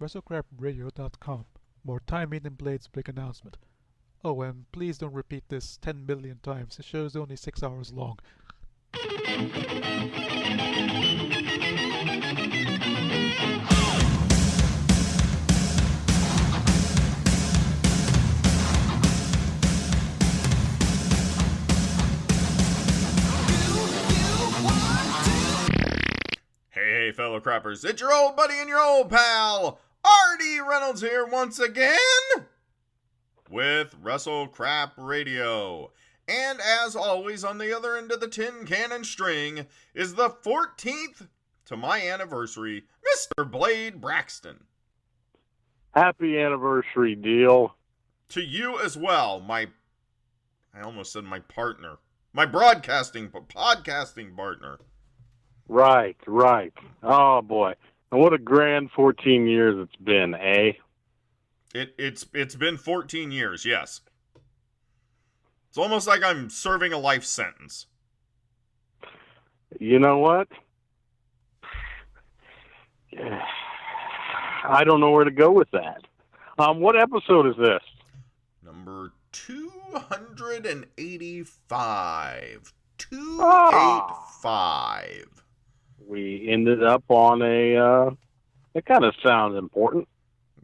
WrestleCrap Radio.com. More time in Blade's big announcement. Oh, and please don't repeat this 10 million times. The show's only 6 hours long. Hey, fellow crappers, it's your old buddy and your old pal, R.D. Reynolds here once again with WrestleCrap Radio. And as always, on the other end of the tin cannon string is the 14th to my anniversary, Mr. Blade Braxton. Happy anniversary, Deal. To you as well, I almost said my partner, my podcasting partner. Right. Oh, boy. And what a grand 14 years it's been, eh? It's been 14 years, yes. It's almost like I'm serving a life sentence. You know what? I don't know where to go with that. What episode is this? Number 285. 285. We ended up on it kind of sounds important.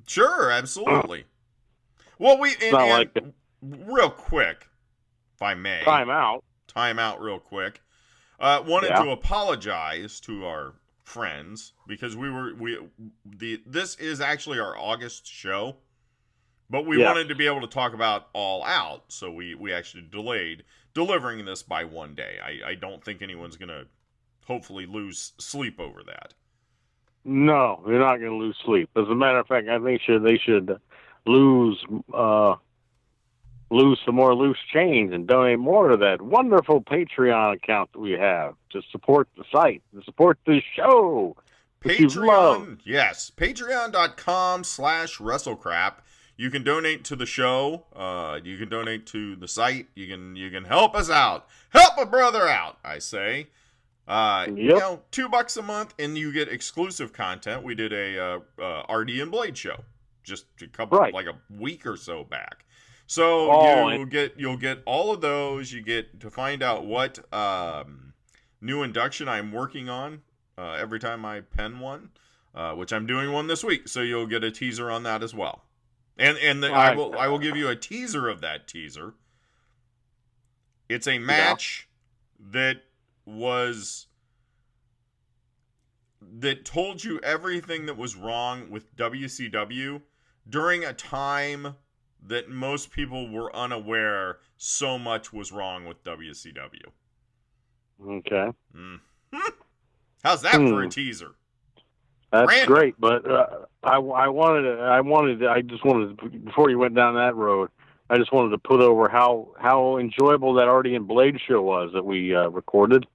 Sure, absolutely. Well, real quick, if I may. Time out real quick. Wanted to apologize to our friends because this is actually our August show, but we wanted to be able to talk about All Out, so we actually delayed delivering this by one day. I don't think anyone's going to hopefully lose sleep over that. No, they're not going to lose sleep. As a matter of fact, I think they should lose some more loose change and donate more to that wonderful Patreon account that we have to support the site, to support the show. Patreon, yes, patreon.com/WrestleCrap. You can donate to the show. You can donate to the site. You can help us out. Help a brother out, I say. $2 a month, and you get exclusive content. We did a RD and Blade show just like a week or so back. So you'll get all of those. You get to find out what new induction I'm working on every time I pen one, which I'm doing one this week. So you'll get a teaser on that as well. I will give you a teaser of that teaser. It's a match that told you everything that was wrong with WCW during a time that most people were unaware so much was wrong with WCW. Okay. How's that for a teaser? That's great, but I just wanted to, before you went down that road, I just wanted to put over how enjoyable that Artie and Blade show was that we recorded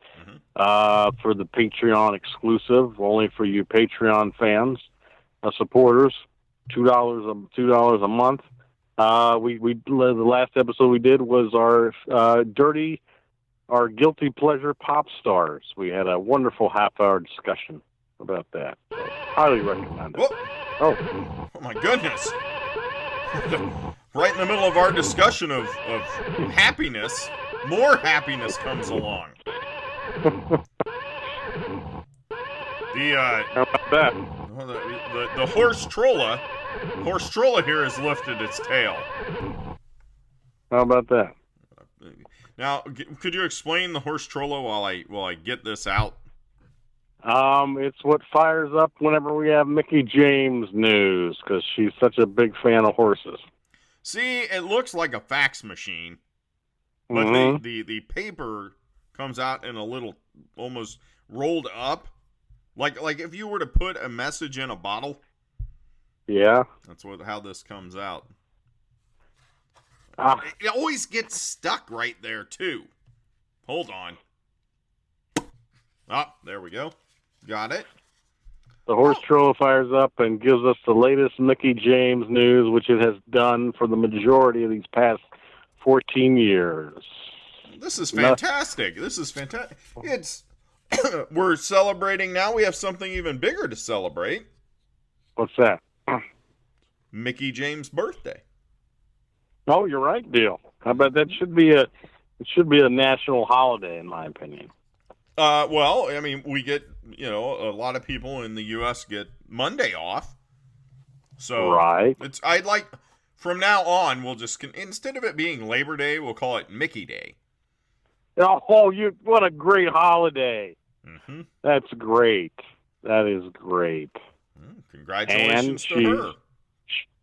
for the Patreon exclusive, only for you Patreon fans, supporters, $2 a month. The last episode we did was our guilty pleasure pop stars. We had a wonderful half-hour discussion about that. So, highly recommend it. Oh my goodness. Right in the middle of our discussion of happiness, more happiness comes along. How about that? The horse trolla here has lifted its tail. How about that? Now, could you explain the horse trolla while I get this out? It's what fires up whenever we have Mickie James news, because she's such a big fan of horses. See, it looks like a fax machine, but the paper comes out in a little, almost rolled up, like if you were to put a message in a bottle. Yeah, that's how this comes out. Ah. It always gets stuck right there too. Hold on. There we go. Got it. The horse troll fires up and gives us the latest Mickie James news, which it has done for the majority of these past 14 years. This is fantastic. It's we're celebrating now. We have something even bigger to celebrate. What's that? Mickie James' birthday. Oh, you're right, Dale. How about that? Should be a national holiday, in my opinion. Well, I mean, we get, a lot of people in the U.S. get Monday off. So right. I'd like, from now on, we'll just, instead of it being Labor Day, we'll call it Mickie Day. Oh, what a great holiday. Mm-hmm. That's great. That is great. Congratulations to her.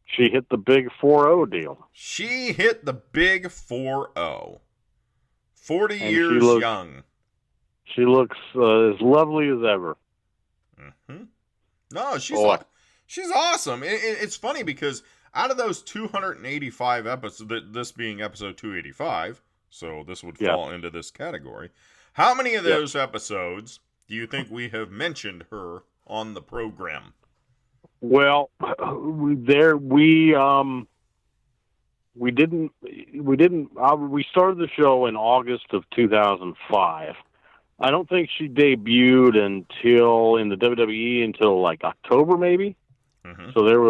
She hit the big 4-0 deal. She hit the big 4-0. 40 years young. She looks as lovely as ever. Mm-hmm. No, she's awesome. It's funny because out of those 285 episodes, this being episode 285, so this would fall into this category, how many of those episodes do you think we have mentioned her on the program? Well, we started the show in August of 2005. I don't think she debuted in the WWE until like October, maybe. Mm-hmm. So there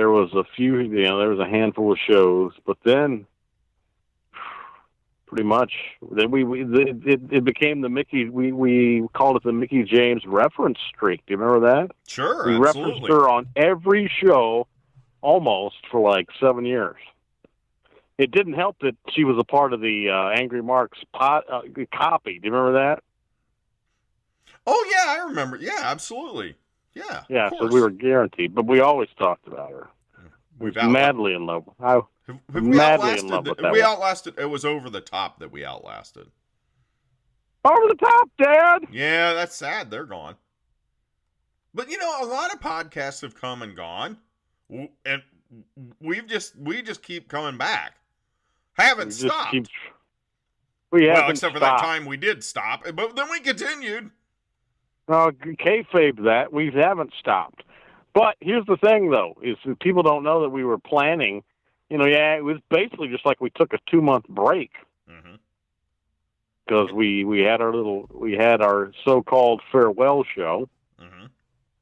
was a few, there was a handful of shows, but then pretty much then it became the Mickie. We called it the Mickie James reference streak. Do you remember that? Sure, we absolutely. referenced her on every show almost for like 7 years. It didn't help that she was a part of the Angry Mark's copy. Do you remember that? Oh, yeah, I remember. Yeah, absolutely. Yeah. Yeah, so we were guaranteed, but we always talked about her. We're madly in love. Madly in love with that. We outlasted. It was Over the Top that we outlasted. Over the Top, Dad! Yeah, that's sad. They're gone. But, a lot of podcasts have come and gone. And we just keep coming back. Haven't stopped. Except for that time we did stop, but then we continued. Kayfabe that. We haven't stopped. But here's the thing, though, is that people don't know that we were planning. It was basically just like we took a 2-month break. Because we had our so-called farewell show. Mm-hmm.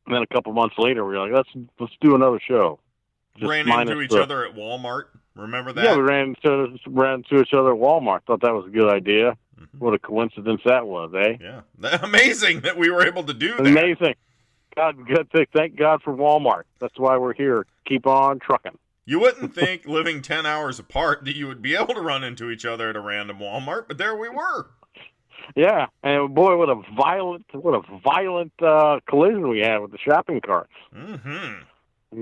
And then a couple months later, we were like, let's do another show. Ran into each other at Walmart. Remember that? Yeah, we ran into each other at Walmart. Thought that was a good idea. Mm-hmm. What a coincidence that was, eh? Yeah, amazing that we were able to do that. Amazing. Thank God for Walmart. That's why we're here. Keep on trucking. You wouldn't think, living 10 hours apart, that you would be able to run into each other at a random Walmart, but there we were. Yeah, and boy, what a violent collision we had with the shopping carts. Mm-hmm.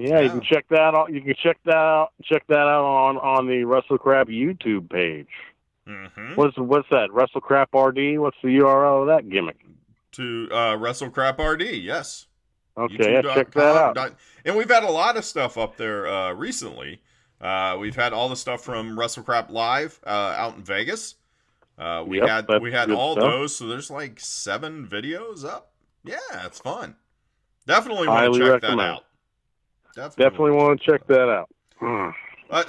Yeah, you can check that out. You can check that out on the WrestleCrap YouTube page. Mm-hmm. What's that? WrestleCrap RD? What's the URL of that gimmick? To WrestleCrap RD, yes. Okay, check that out. And we've had a lot of stuff up there recently. We've had all the stuff from WrestleCrap Live out in Vegas. We had all stuff. Those, so there's like 7 videos up. Yeah, it's fun. Definitely want to check that out. Definitely want to check that out.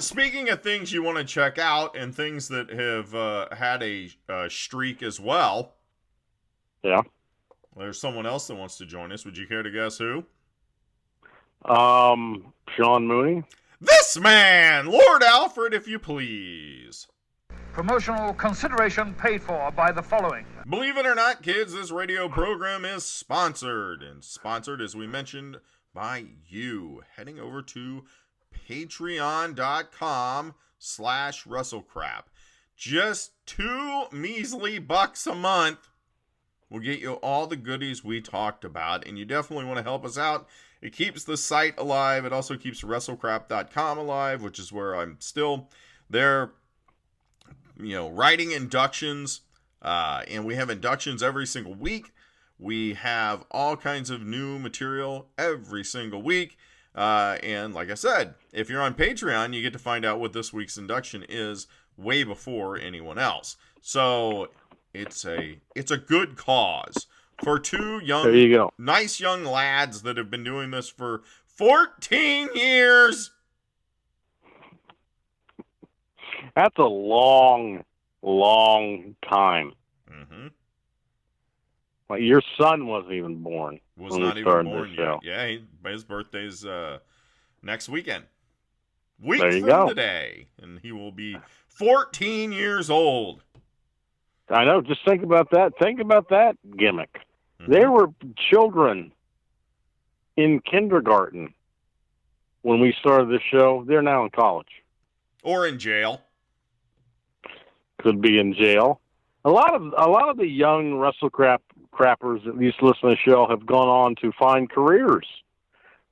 Speaking of things you want to check out and things that have had a streak as well. Yeah. There's someone else that wants to join us. Would you care to guess who? Sean Mooney. This man, Lord Alfred, if you please. Promotional consideration paid for by the following. Believe it or not, kids, this radio program is sponsored. And sponsored, as we mentioned, by you. Heading over to patreon.com/WrestleCrap. Just $2 measly a month will get you all the goodies we talked about, and you definitely want to help us out. It keeps the site alive. It also keeps WrestleCrap.com alive, which is where I'm still there, writing inductions, and we have inductions every single week. We have all kinds of new material every single week. And like I said, if you're on Patreon, you get to find out what this week's induction is way before anyone else. So it's a good cause for 2 nice young lads that have been doing this for 14 years. That's a long, long time. Mm-hmm. Like your son wasn't even born. Was not even born yet. Yeah, his birthday's next weekend. Week from today. And he will be 14 years old. I know. Just think about that. Think about that gimmick. Mm-hmm. There were children in kindergarten when we started this show. They're now in college. Or in jail. Could be in jail. A lot of the young WrestleCrappers that used to listen to the show have gone on to find careers.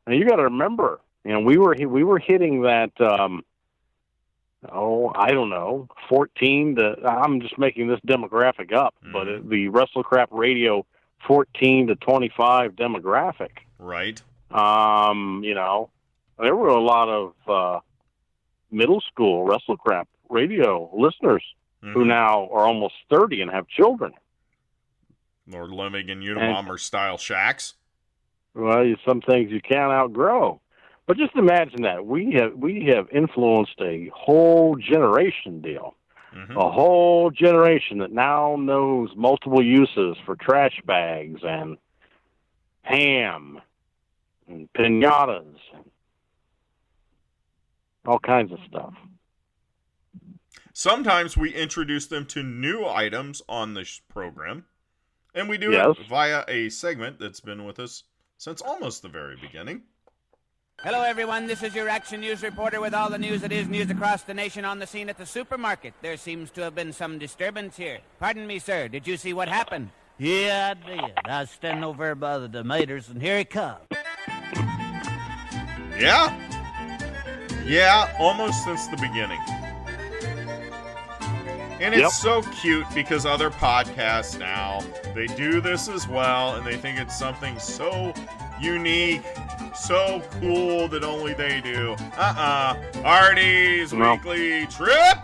And you got to remember, we were hitting that. I don't know, 14 to. I'm just making this demographic up, but the WrestleCrap Radio 14 to 25 demographic. Right. There were a lot of middle school WrestleCrap Radio listeners who now are almost 30 and have children. Or living in Unabomber-style shacks. Well, some things you can't outgrow. But just imagine that. We have influenced a whole generation deal. Mm-hmm. A whole generation that now knows multiple uses for trash bags and ham and piñatas and all kinds of stuff. Sometimes we introduce them to new items on this program, and we do it via a segment that's been with us since almost the very beginning. Hello, everyone. This is your Action News reporter with all the news that is news across the nation on the scene at the supermarket. There seems to have been some disturbance here. Pardon me, sir. Did you see what happened? Yeah, I did. I was standing over by the tomatoes, and here he comes. Yeah? Yeah, almost since the beginning. And it's so cute because other podcasts now, they do this as well, and they think it's something so unique, so cool that only they do. Artie's weekly trip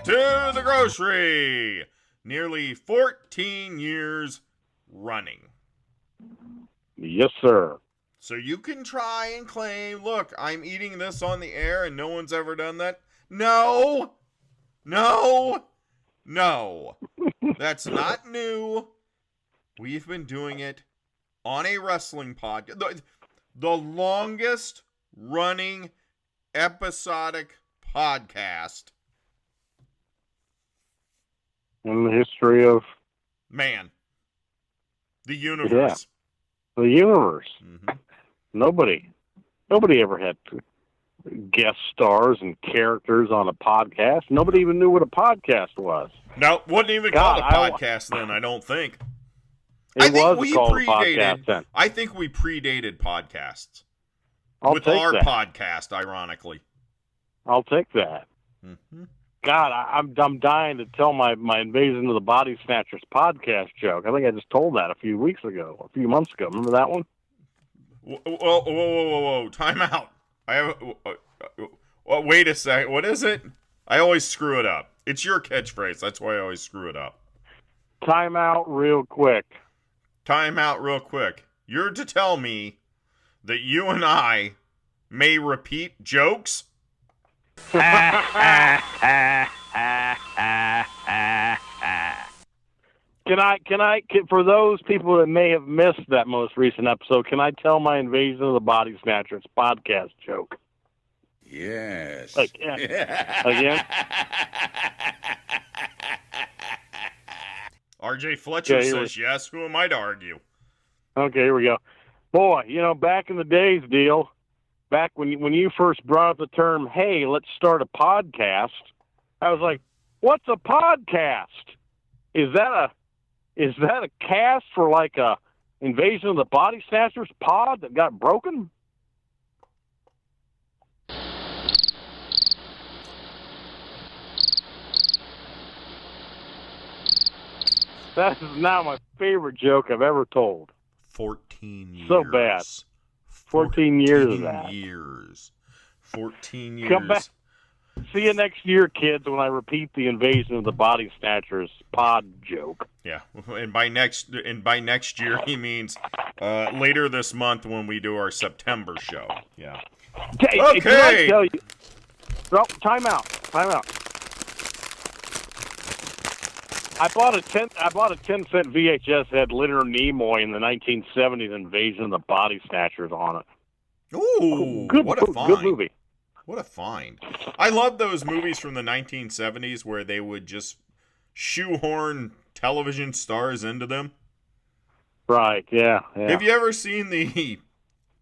to the grocery. Nearly 14 years running. Yes, sir. So you can try and claim, look, I'm eating this on the air and no one's ever done that. No. That's not new. We've been doing it on a wrestling podcast. The longest running episodic podcast in the history of the universe. Yeah. The universe. Mm-hmm. Nobody ever had guest stars and characters on a podcast. Nobody even knew what a podcast was. No, wasn't even called a podcast then, I don't think. I think we predated podcasts. With our podcast, ironically. I'll take that. Mm-hmm. God, I'm dying to tell my Invasion of the Body Snatchers podcast joke. I think I just told that a few months ago. Remember that one? Whoa. Time out. Wait a second. What is it? I always screw it up. It's your catchphrase. That's why I always screw it up. Time out real quick. You're to tell me that you and I may repeat jokes? Can I, for those people that may have missed that most recent episode, can I tell my Invasion of the Body Snatchers podcast joke? Yes. Again? RJ Fletcher says yes. Who am I to argue? Okay, here we go. Boy, back in the days, back when you first brought up the term, hey, let's start a podcast, I was like, what's a podcast? Is that a cast for like a Invasion of the Body Snatchers pod that got broken? That is now my favorite joke I've ever told. 14 years. So bad. 14 years of that. 14 years. Come back. See you next year, kids, when I repeat the Invasion of the Body Snatchers pod joke. Yeah, and by next year he means later this month when we do our September show. Yeah. Okay. Can I tell you? No, time out. I bought a 10-cent VHS that had Leonard Nimoy in the 1970s Invasion of the Body Snatchers on it. Ooh, what a find. Good movie. What a find. I love those movies from the 1970s where they would just shoehorn television stars into them. Right, yeah. Have you ever seen the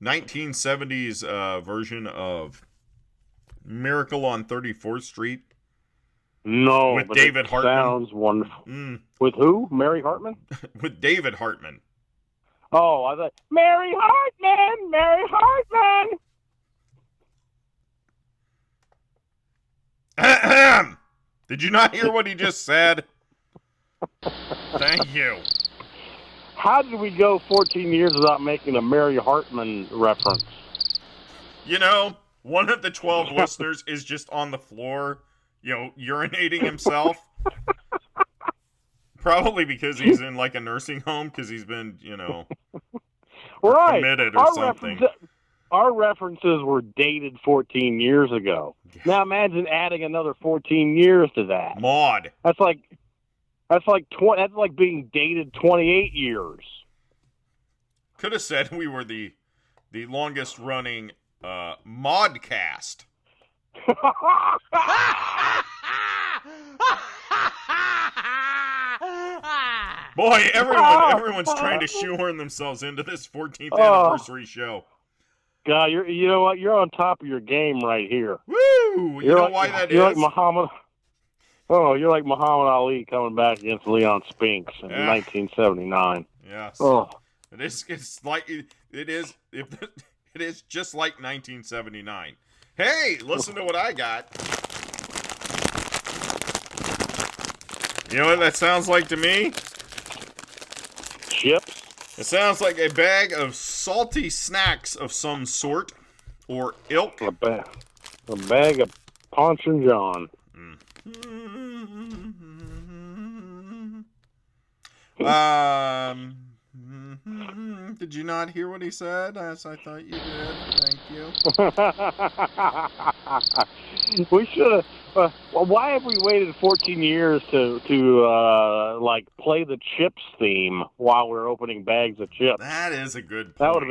1970s version of Miracle on 34th Street? No, with but David it Hartman. Sounds wonderful. With who? Mary Hartman? With David Hartman. Oh, I thought Mary Hartman, Mary Hartman. Ahem. Did you not hear what he just said? Thank you. How did we go 14 years without making a Mary Hartman reference? You know, one of the 12 listeners is just on the floor, urinating himself. Probably because he's in like a nursing home because he's been, right. committed or something. Our references were dated 14 years ago. Now imagine adding another 14 years to that. Maud. That's like being dated 28 years. Could have said we were the longest running Maudcast. Boy, everyone's trying to shoehorn themselves into this 14th anniversary show. God, you know what? You're on top of your game right here. Woo! You know why that is? You're like Muhammad. Oh, you're like Muhammad Ali coming back against Leon Spinks in 1979. Yes. Oh. It is just like 1979. Hey, listen to what I got. You know what that sounds like to me? Chips? It sounds like a bag of salty snacks of some sort or ilk. A bag of Ponch and John. Did you not hear what he said? As I thought you did. Thank you. We should have. Why have we waited 14 years to play the Chips theme while we're opening bags of chips? That is a good point.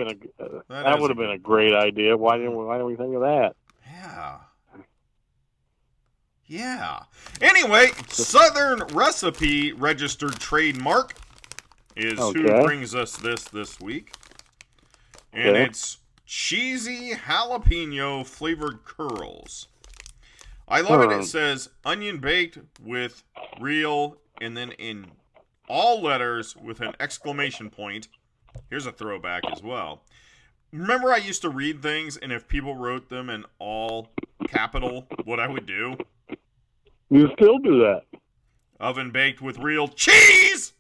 That would have been a great idea. Why didn't we think of that? Yeah. Anyway, Southern Recipe registered trademark is who brings us this week. And it's cheesy jalapeno flavored curls. I love it. It says onion baked with real, and then in all letters with an exclamation point. Here's a throwback as well. Remember I used to read things, and if people wrote them in all capital, what I would do? You still do that. Oven baked with real cheese!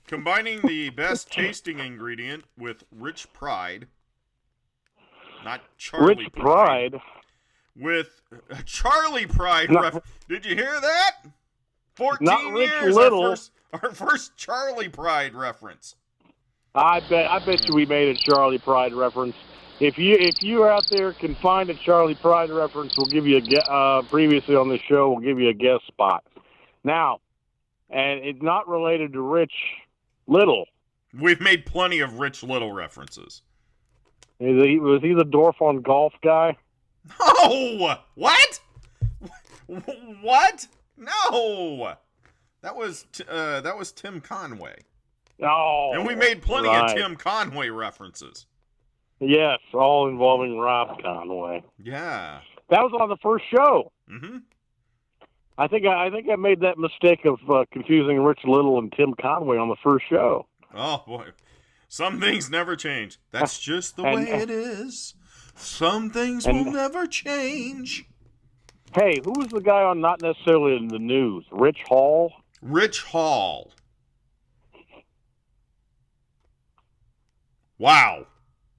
Combining the best tasting ingredient with rich pride. Not Charlie Rich Pride. With Charlie Pride. Did you hear that? 14 years. Little. Our first Charlie Pride reference. I bet you we made a Charlie Pride reference. If you out there can find a Charlie Pride reference, we'll give you previously on the show, we'll give you a guest spot. Now, and it's not related to Rich Little. We've made plenty of Rich Little references. Was he the Dorf on Golf guy? No! What? What? No! That was Tim Conway. Oh, and we made plenty of Tim Conway references. Yes, all involving Rob Conway. Yeah. That was on the first show. Mm-hmm. I think I made that mistake of confusing Rich Little and Tim Conway on the first show. Oh, boy. Some things never change. That's just the way it is. Some things will never change. Hey, who was the guy on Not Necessarily in the News? Rich Hall? Rich Hall. Wow.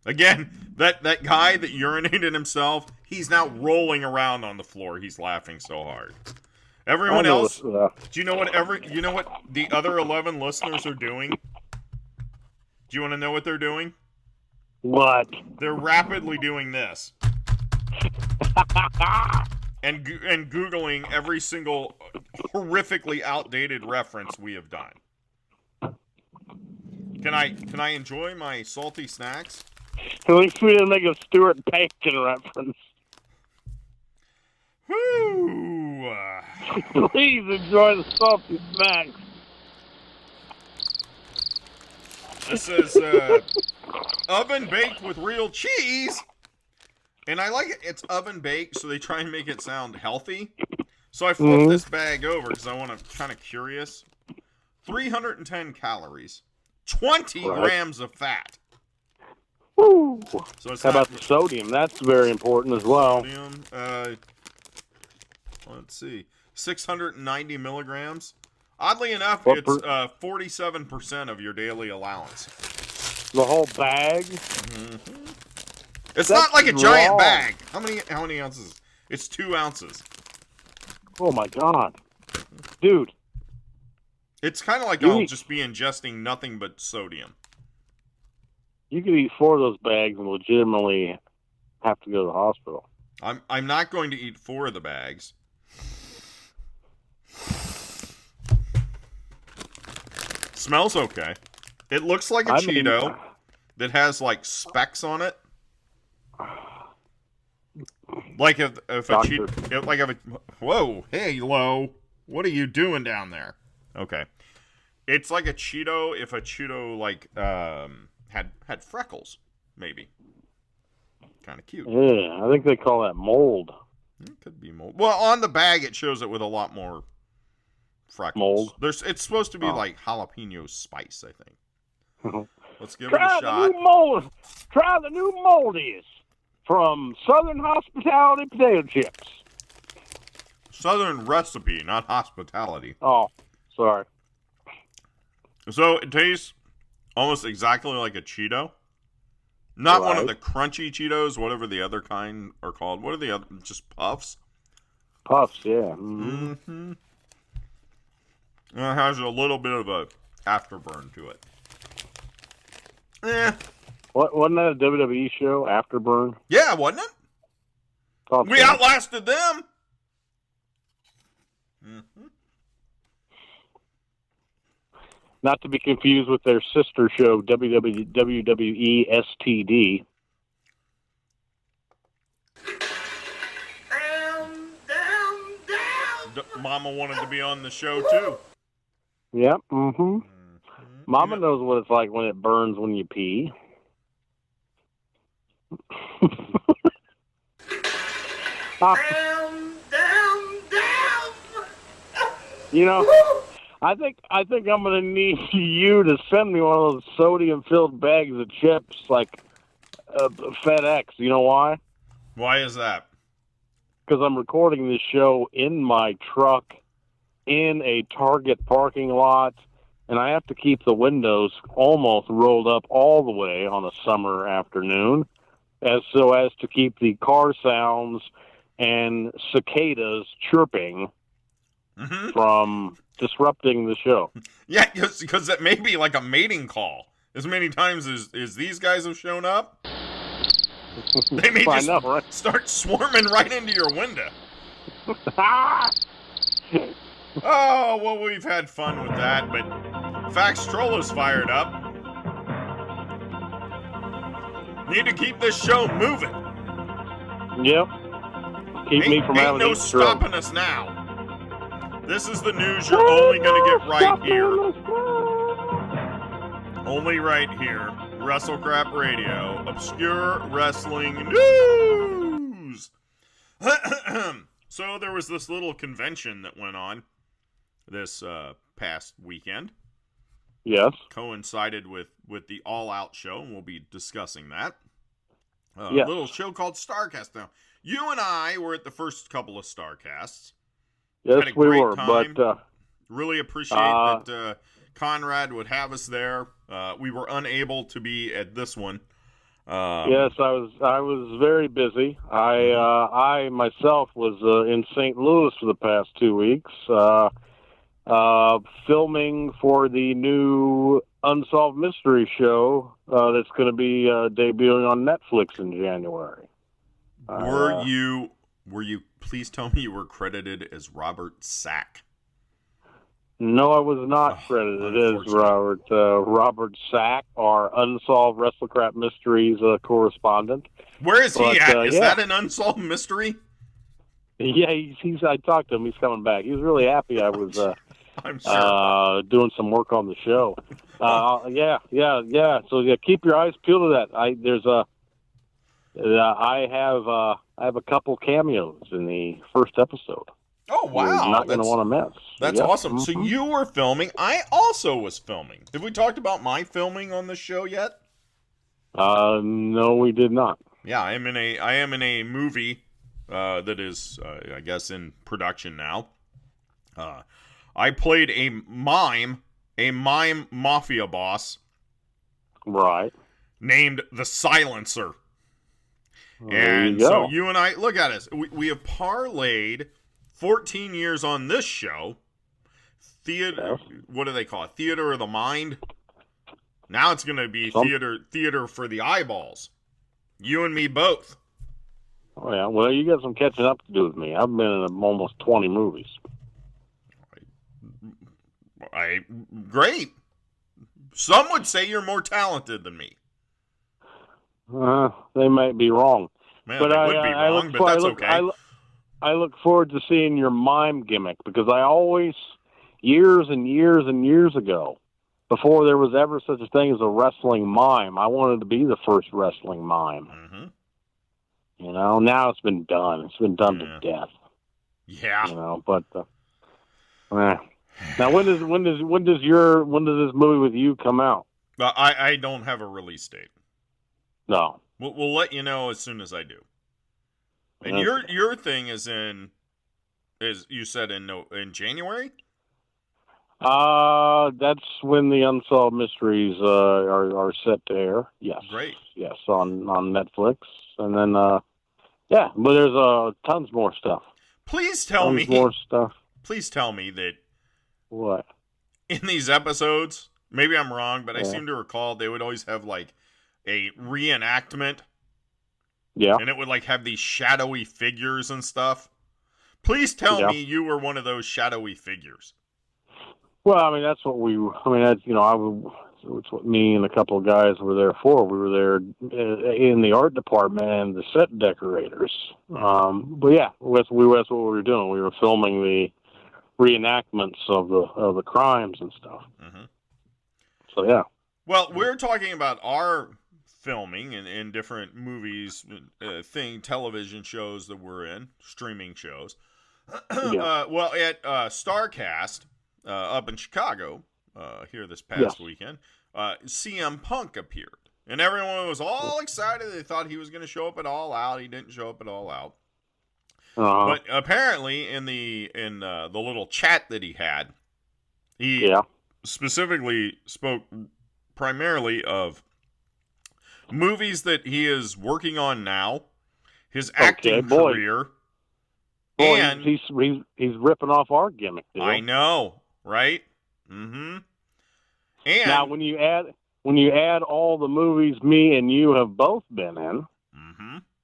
Again, that guy that urinated himself, he's now rolling around on the floor. He's laughing so hard. Everyone else, do you know what the other 11 listeners are doing? Do you want to know what they're doing? What? They're rapidly doing this. and Googling every single horrifically outdated reference we have done. Can I enjoy my salty snacks? At least we didn't make a Stuart Bacon reference. Woo! Please enjoy the salty snacks. This is oven baked with real cheese. And I like it. It's oven baked, so they try and make it sound healthy. So I flipped this bag over because I want to kind of curious. 310 calories. 20 grams of fat. Woo. So it's How about the sodium? That's very important as well. Sodium, let's see. 690 milligrams. Oddly enough, it's 47% of your daily allowance. The whole bag? Mm-hmm. It's not like a giant bag. How many ounces? It's 2 ounces. Oh my God. Dude. It's kind of like I'll just be ingesting nothing but sodium. You could eat 4 of those bags and legitimately have to go to the hospital. I'm not going to eat 4 of the bags. Smells okay. It looks like a Cheeto that has like specks on it. Like if a Cheeto, like if a, whoa, hey, Lo, what are you doing down there? Okay, it's like a Cheeto if a Cheeto like had freckles, maybe. Kind of cute. Yeah, I think they call that mold. It could be mold. Well, on the bag it shows it with a lot more freckles. Mold. It's supposed to be like jalapeno spice, I think. Let's give it a shot. Try the new moldies from Southern Hospitality potato chips. Southern recipe, not hospitality. Oh, sorry. So it tastes almost exactly like a Cheeto. Not one of the crunchy Cheetos, whatever the other kind are called. What are the other? Just Puffs? Puffs, yeah. Mm-hmm. It has a little bit of a afterburn to it. Wasn't that a WWE show, Afterburn? Yeah, wasn't it? We outlasted them. Mm-hmm. Not to be confused with their sister show, WWE STD. Mama wanted to be on the show, too. Yep, Mama knows what it's like when it burns when you pee. You know, I think I'm gonna need you to send me one of those sodium-filled bags of chips, like FedEx. You know why? Why is that? Because I'm recording this show in my truck in a Target parking lot, and I have to keep the windows almost rolled up all the way on a summer afternoon, as to keep the car sounds and cicadas chirping from disrupting the show. Yeah, because that may be like a mating call. As many times as these guys have shown up, they may just start swarming right into your window. Oh, well, we've had fun with that, but Fax Trollo's fired up. Need to keep this show moving. Yep. Keep me from having no stopping us now. This is the news you're only going to get right here. Only right here. WrestleCrap Radio. Obscure Wrestling News. So there was this little convention that went on this past weekend. Yes. Coincided with the All Out show, and we'll be discussing that. Yes. A little show called Starcast. Now, you and I were at the first couple of Starcasts. Yes, had a great time. but really appreciate that Conrad would have us there. We were unable to be at this one. Yes, I was very busy. I myself was in St. Louis for the past 2 weeks, filming for the new Unsolved Mystery show that's going to be debuting on Netflix in January. Were you? Please tell me you were credited as Robert Sack. No, I was not credited as Robert. Robert Sack, our Unsolved WrestleCrap Mysteries correspondent. Where is he at? Is that an unsolved mystery? Yeah, he's. I talked to him. He's coming back. He was really happy I was I'm sure. Doing some work on the show. Yeah. So keep your eyes peeled to that. I have a couple cameos in the first episode. Oh, wow. You're not going to want to miss. That's awesome. Mm-hmm. So you were filming. I also was filming. Have we talked about my filming on the show yet? No, we did not. Yeah, I am in a movie that is, I guess, in production now. I played a mime mafia boss. Right. Named the Silencer. And so you and I, look at us. We have parlayed 14 years on this show. Theater, what do they call it? Theater of the mind. Now it's going to be theater for the eyeballs. You and me both. Oh yeah. Well, you got some catching up to do with me. I've been in almost 20 movies. Great. Some would say you're more talented than me. They might be wrong. Man, but they would be wrong, but that's okay. I look forward to seeing your mime gimmick, because I always, years and years and years ago, before there was ever such a thing as a wrestling mime, I wanted to be the first wrestling mime. Mm-hmm. You know, now it's been done. It's been done to death. Yeah. You know, but now when does this movie with you come out? I don't have a release date. No. We'll let you know as soon as I do. And your thing is you said in January? That's when the Unsolved Mysteries are set to air. Yes. Great. Yes, on Netflix. And then but there's tons more stuff. Please tell me more stuff. Please tell me that what? In these episodes, maybe I'm wrong, but I seem to recall they would always have like a reenactment. Yeah. And it would like have these shadowy figures and stuff. Please tell me you were one of those shadowy figures. Well, I mean, that's what it's what me and a couple of guys were there for. We were there in the art department and the set decorators. But yeah, that's what we were doing. We were filming the reenactments of the crimes and stuff. Mm-hmm. So yeah. Well, we're talking about our filming in different movies, television shows that we're in, streaming shows. Well, at StarCast up in Chicago here this past weekend, CM Punk appeared, and everyone was all excited. They thought he was going to show up at All Out. He didn't show up at All Out. But apparently, in the little chat that he had, he specifically spoke primarily of movies that he is working on now, his acting career, and he's ripping off our gimmick. Dude. I know, right? Mm-hmm. And now, when you add all the movies me and you have both been in,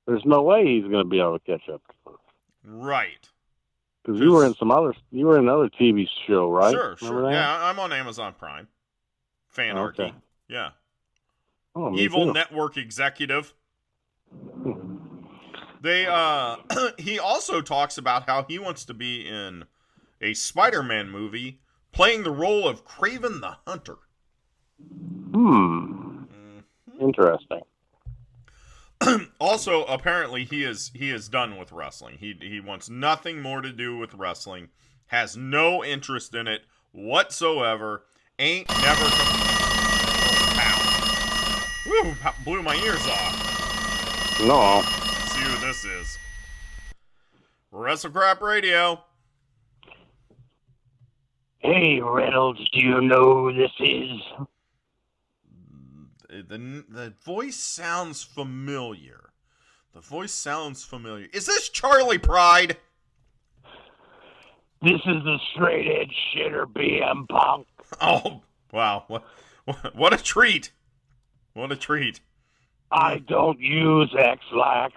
there's no way he's going to be able to catch up. Right. Because you were in another TV show, right? Sure. Yeah, I'm on Amazon Prime. Fanarchy. Okay. Yeah. Oh, Evil Network executive. He also talks about how he wants to be in a Spider-Man movie playing the role of Kraven the Hunter. Interesting. Also, apparently, he is done with wrestling. He wants nothing more to do with wrestling. Has no interest in it whatsoever. Ain't never. Woo! Blew my ears off. No. Let's see who this is. WrestleCrap Radio. Hey, Reynolds, do you know who this is? The voice sounds familiar. Is this Charlie Pride? This is the straight-edge shitter BM Punk. Oh, wow. What a treat. What a treat. I don't use X-Lax.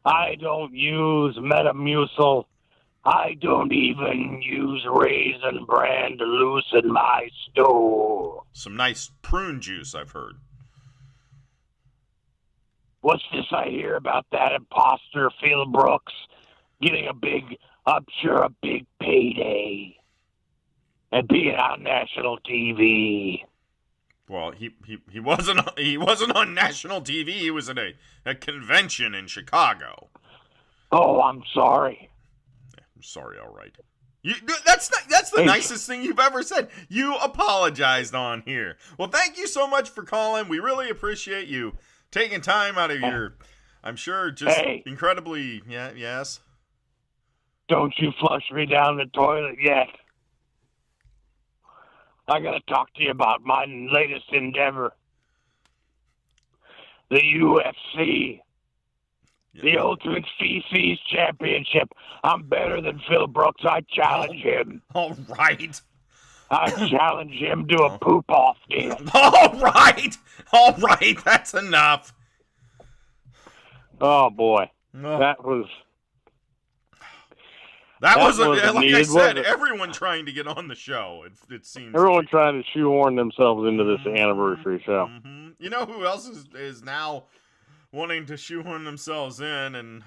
I don't use Metamucil. I don't even use Raisin Bran to loosen my stool. Some nice prune juice, I've heard. What's this I hear about that imposter Phil Brooks getting a big payday and being on national TV? Well, he wasn't on national TV. He was at a convention in Chicago. Oh, I'm sorry. I'm sorry. All right. That's the nicest thing you've ever said. You apologized on here. Well, thank you so much for calling. We really appreciate you taking time out of your, I'm sure, just incredibly, yes. Don't you flush me down the toilet yet. I got to talk to you about my latest endeavor. The UFC. The Ultimate Feces Championship. I'm better than Phil Brooks. I challenge him. All right. I challenge him to a poop-off deal. All right. That's enough. Oh, boy. No. That was like needed, I said, everyone trying to get on the show. It seems everyone trying to shoehorn themselves into this anniversary show. Mm-hmm. You know who else is now wanting to shoehorn themselves in? And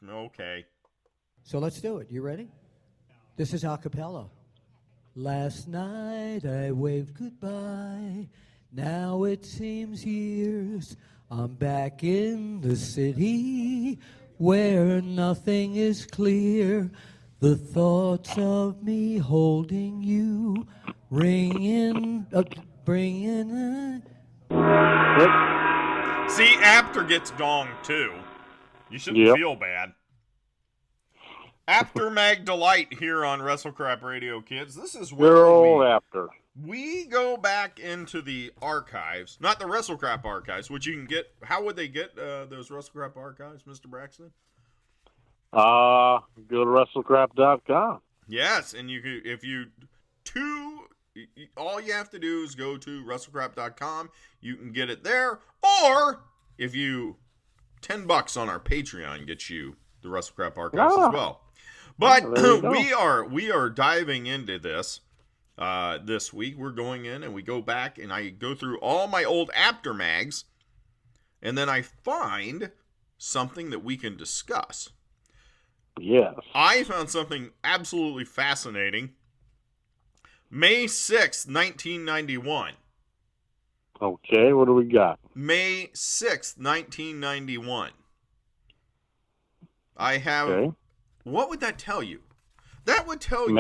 okay. So let's do it. You ready? This is a cappella. Last night I waved goodbye. Now it seems years. I'm back in the city where nothing is clear. The thoughts of me holding you, bringing. See, Apter gets donged too. You shouldn't feel bad. After Mag Delight here on WrestleCrap Radio, kids. This is where we go back into the archives, not the WrestleCrap archives, which you can get. How would they get those WrestleCrap archives, Mr. Braxton? Go to WrestleCrap.com. Yes, and you could, all you have to do is go to WrestleCrap.com. You can get it there, or if you $10 on our Patreon gets you the WrestleCrap archives as well. But we are diving into this this week. We're going in and we go back and I go through all my old Apter mags, and then I find something that we can discuss. Yes. I found something absolutely fascinating. May 6th, 1991. Okay, what do we got? May 6th, 1991. I have... Okay. What would that tell you? That would tell you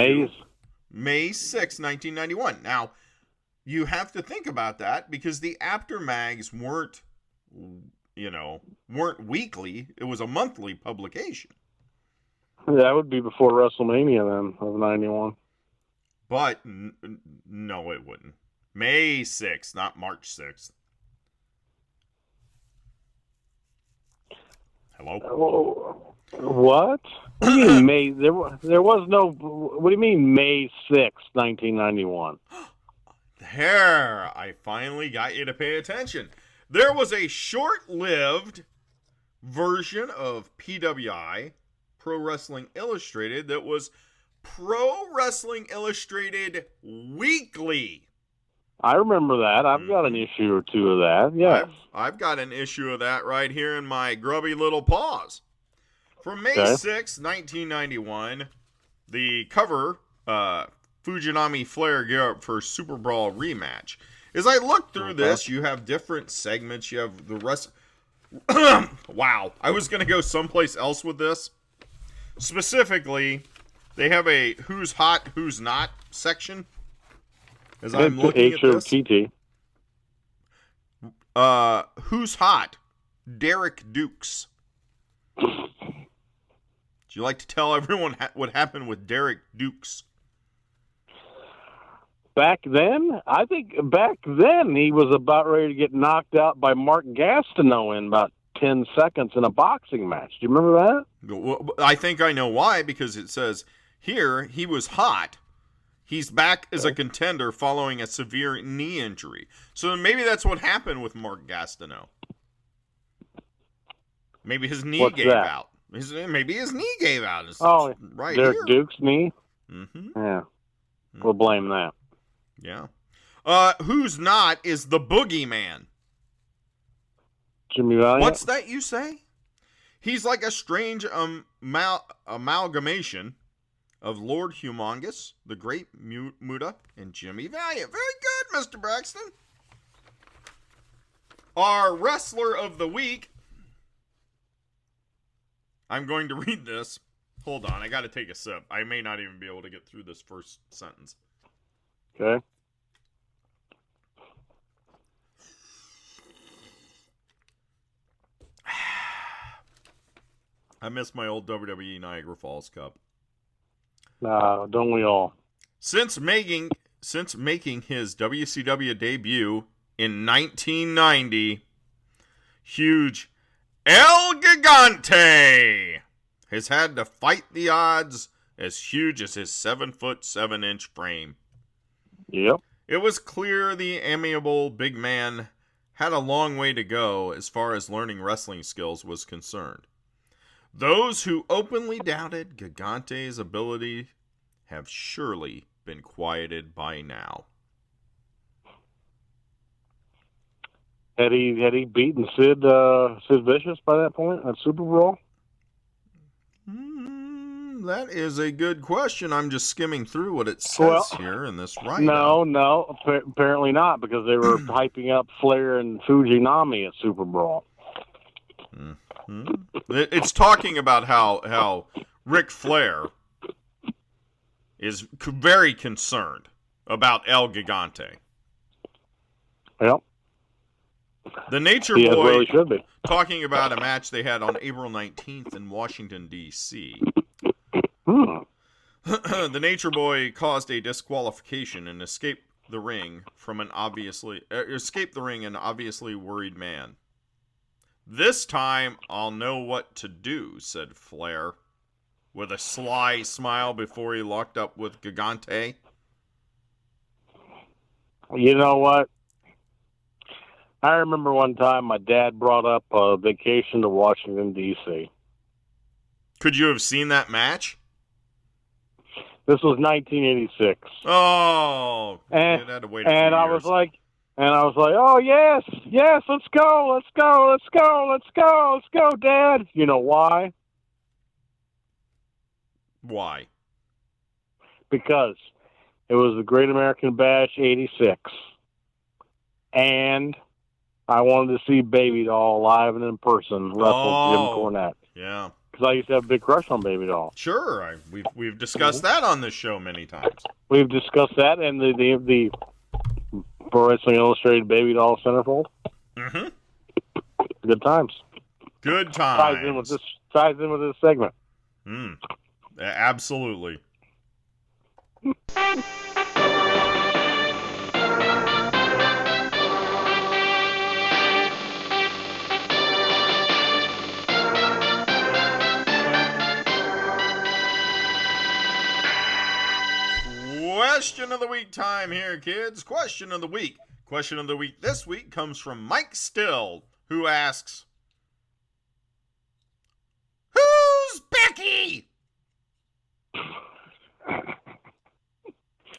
May 6th, 1991. Now, you have to think about that because the Apter mags weren't weekly. It was a monthly publication. That would be before WrestleMania then, of 91. But, no, it wouldn't. May 6th, not March 6th. Hello? What? What do you mean May? There was no... What do you mean May 6th, 1991? There, I finally got you to pay attention. There was a short-lived version of PWI, Pro Wrestling Illustrated, that was Pro Wrestling Illustrated Weekly. I remember that. I've got an issue or two of that. Yes. I've got an issue of that right here in my grubby little paws. From May 6, 1991, the cover, Fujinami Flair gear up for Super Brawl rematch. As I look through this, you have different segments. You have the rest. Wow. I was going to go someplace else with this. Specifically, they have a who's hot, who's not section. As I'm looking at this. HOTT. Who's hot? Derek Dukes. Would you like to tell everyone what happened with Derek Dukes? Back then? I think back then he was about ready to get knocked out by Mark Gastineau in about 10 seconds in a boxing match. Do you remember that? Well, I think I know why, because it says here he was hot. He's back as a contender following a severe knee injury. So maybe that's what happened with Mark Gastineau. Maybe his knee gave out. Maybe his knee gave out. Right Derek here. Duke's knee? Mm-hmm. Yeah. We'll blame that. Yeah. Who's not is the Boogeyman. Jimmy Valiant? What's that you say? He's like a strange amalgamation of Lord Humongous, the Great Muta, and Jimmy Valiant. Very good, Mr. Braxton. Our Wrestler of the Week. I'm going to read this. Hold on, I got to take a sip. I may not even be able to get through this first sentence. Okay. I miss my old WWE Niagara Falls Cup. Don't we all? Since making his WCW debut in 1990, huge El Gigante has had to fight the odds as huge as his 7'7" frame. Yep. It was clear the amiable big man had a long way to go as far as learning wrestling skills was concerned. Those who openly doubted Gigante's ability have surely been quieted by now. Had he beaten Sid Vicious by that point at Super Bowl? That is a good question. I'm just skimming through what it says here in this write-up. No, apparently not, because they were hyping up Flair and Fujinami at Super Bowl. It's talking about how Ric Flair is very concerned about El Gigante. Yep. The Nature Boy should be. talking about a match they had on April 19th in Washington, D.C. The Nature Boy caused a disqualification and escaped the ring an obviously worried man. This time, I'll know what to do, said Flair, with a sly smile before he locked up with Gigante. You know what? I remember one time my dad brought up a vacation to Washington, D.C. Could you have seen that match? This was 1986. Oh, and had to wait I was like, oh yes, let's go, Dad. You know why? Why? Because it was the Great American Bash '86, and I wanted to see Baby Doll live and in person wrestle Jim Cornette. Yeah. Because I used to have a big crush on Baby Doll. Sure, we've discussed that on this show many times. We've discussed that and the Pro Wrestling Illustrated Baby Doll centerfold. Mm-hmm. Good times. Good times. Ties in with this segment. Absolutely. Question of the week time here, kids. Question of the week. Question of the week this week comes from Mike Still, who asks, "Who's Becky?"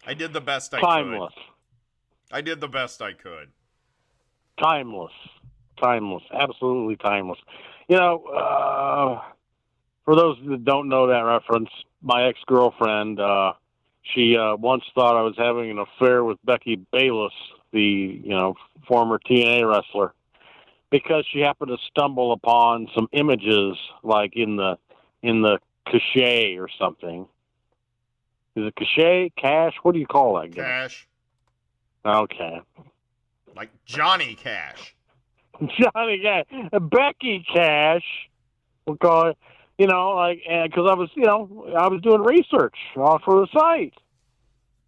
I did the best I could. I did the best I could. Timeless. Absolutely timeless. You know, for those that don't know that reference, my ex-girlfriend, she once thought I was having an affair with Becky Bayless, the former TNA wrestler, because she happened to stumble upon some images like in the cachet or something. Is it cachet? Cash? What do you call that guy? Cash. Okay. Like Johnny Cash. Johnny Cash. Becky Cash. We'll call it. Because I was doing research for the site.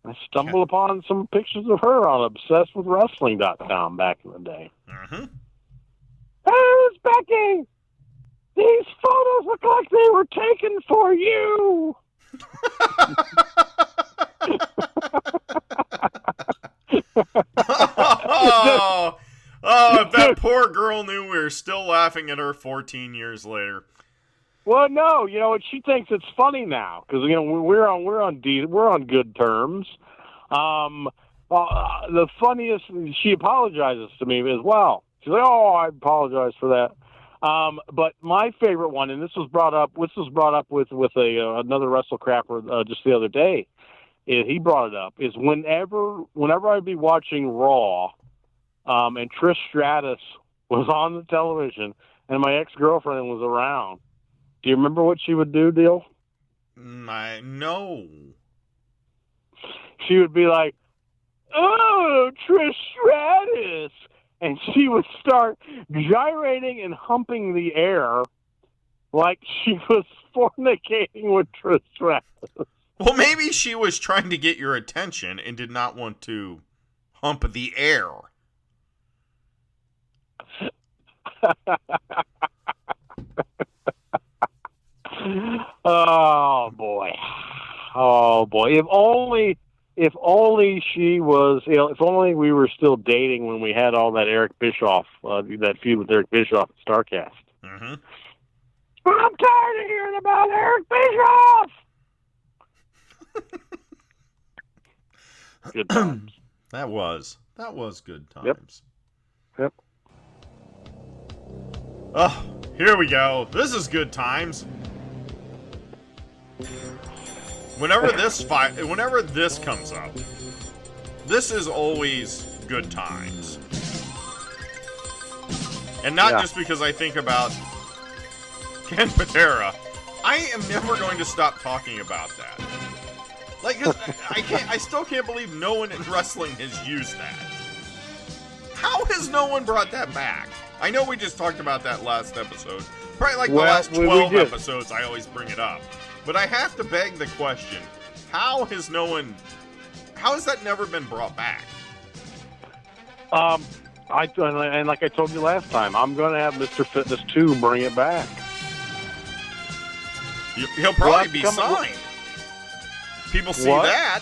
I stumbled upon some pictures of her on obsessedwithwrestling.com back in the day. Mm-hmm. Who's Becky? These photos look like they were taken for you. If that poor girl knew we were still laughing at her 14 years later. Well, no, she thinks it's funny now because we're on good terms. The funniest, she apologizes to me as well. She's like, "Oh, I apologize for that." But my favorite one, and this was brought up with another WrestleCrapper just the other day. He brought it up is whenever I'd be watching Raw, and Trish Stratus was on the television and my ex-girlfriend was around. Do you remember what she would do, Dale? No. She would be like, "Oh, Trish Stratus," and she would start gyrating and humping the air like she was fornicating with Trish Stratus. Well, maybe she was trying to get your attention and did not want to hump the air. Oh boy. If only she was, if only we were still dating when we had all that Eric Bischoff, that feud with Eric Bischoff at StarCast. Mm-hmm. I'm tired of hearing about Eric Bischoff. Good times. That was good times. Yep. Oh, here we go. This is good times. Whenever this comes up, this is always good times. And not just because I think about Ken Patera. I am never going to stop talking about that. Like, I still can't believe no one in wrestling has used that. How has no one brought that back? I know we just talked about that last episode. Probably like the last 12 episodes I always bring it up. But I have to beg the question, how has that never been brought back? And like I told you last time, I'm going to have Mr. Fitness 2 bring it back. He'll probably be signed. People see that.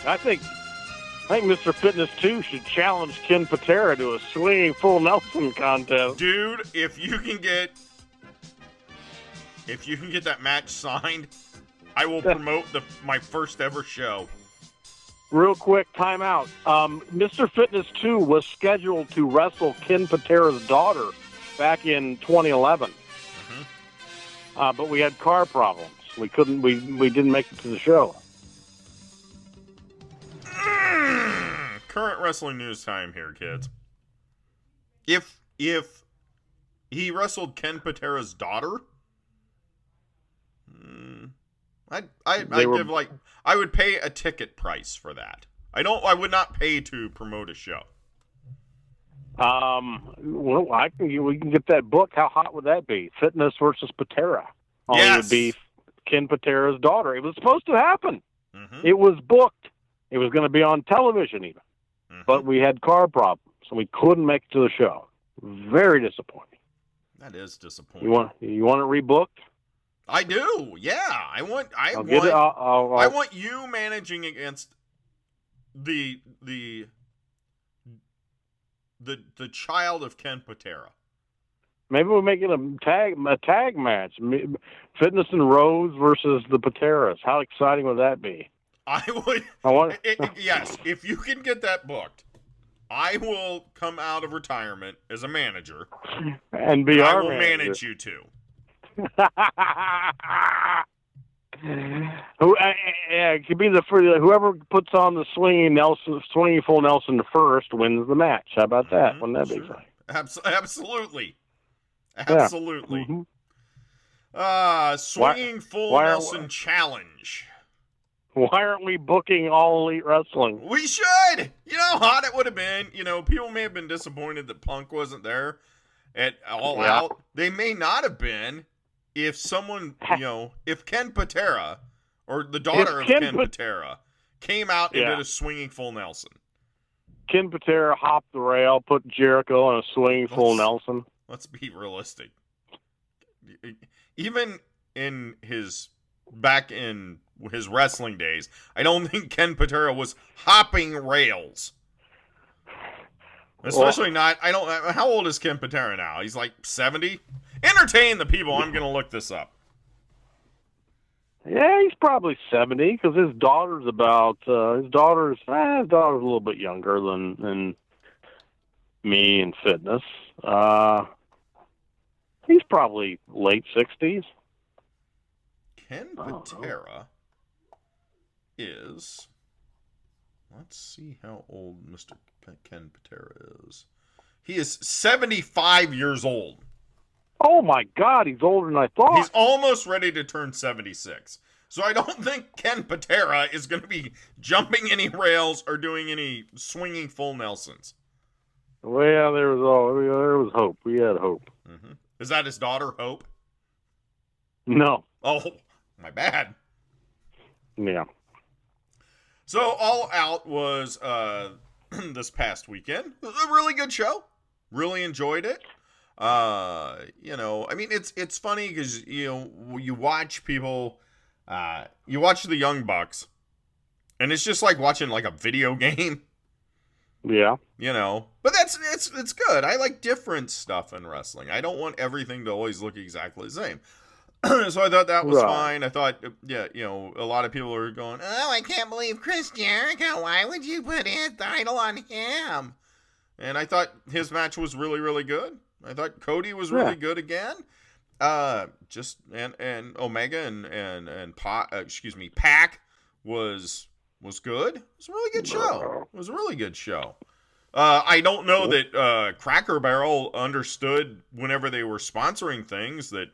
I think Mr. Fitness 2 should challenge Ken Patera to a swinging full Nelson contest. Dude, if you can get that match signed, I will promote my first ever show. Real quick, timeout. Mr. Fitness 2 was scheduled to wrestle Ken Patera's daughter back in 2011. Mm-hmm. But we had car problems. We didn't make it to the show. Current wrestling news time here, kids. If he wrestled Ken Patera's daughter, I would pay a ticket price for that. I would not pay to promote a show. Well, we can get that book. How hot would that be? Fitness versus Patera. Yes. It would be Ken Patera's daughter. It was supposed to happen. Mm-hmm. It was booked. It was going to be on television even. Mm-hmm. But we had car problems, so we couldn't make it to the show. Very disappointing. That is disappointing. You want it rebooked? I do. Yeah. I want you managing against the child of Ken Patera. Maybe we'll make it a tag match. Fitness and Rose versus the Pateras. How exciting would that be? Yes, if you can get that booked, I will come out of retirement as a manager. And be our manager. I will manage you two. It could be whoever puts on the swinging full Nelson first wins the match. How about that? Mm-hmm. Wouldn't that be fun? Absolutely. Yeah. Mm-hmm. Swinging full Nelson challenge. Why aren't we booking All Elite Wrestling? We should. You know how hot it would have been. People may have been disappointed that Punk wasn't there at All Out. They may not have been if someone, if Ken Patera or the daughter of Ken Patera came out and did a swinging full Nelson. Ken Patera hopped the rail, put Jericho on a swinging full Nelson. Let's be realistic. Even back in his wrestling days, I don't think Ken Patera was hopping rails. Especially not, how old is Ken Patera now? He's like 70? Entertain the people. I'm going to look this up. Yeah, he's probably 70 because his daughter's a little bit younger than me in fitness. He's probably late 60s. Ken Patera is... Let's see how old Mr. Ken Patera is. He is 75 years old. Oh, my God. He's older than I thought. He's almost ready to turn 76. So I don't think Ken Patera is going to be jumping any rails or doing any swinging full Nelsons. Well, there was hope. We had hope. Mm-hmm. Is that his daughter, Hope? No. Oh, my bad. Yeah. So All Out was this past weekend. It was a really good show. Really enjoyed it. It's funny because you watch people, you watch the Young Bucks, and it's just like watching like a video game. Yeah. But it's good. I like different stuff in wrestling. I don't want everything to always look exactly the same. So I thought that was fine. I thought, a lot of people are going, oh, I can't believe Chris Jericho. Why would you put his title on him? And I thought his match was really, really good. I thought Cody was really good again. And Omega and Pac was good. It was a really good show. It was a really good show. I don't know that Cracker Barrel understood whenever they were sponsoring things that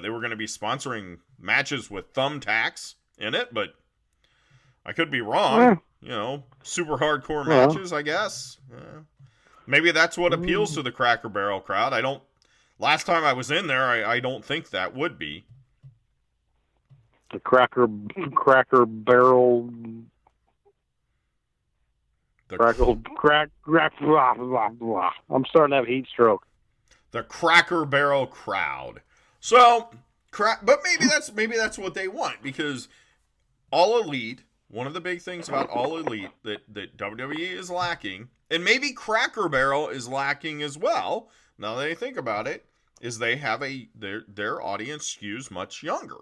they were going to be sponsoring matches with thumbtacks in it, but I could be wrong. Super hardcore matches, I guess. Maybe that's what appeals to the Cracker Barrel crowd. Last time I was in there, I don't think that would be. The Cracker Barrel. I'm starting to have a heat stroke. The Cracker Barrel crowd. So, but maybe that's what they want, because All Elite, one of the big things about All Elite that WWE is lacking, and maybe Cracker Barrel is lacking as well, now that I think about it, is they have their audience skews much younger.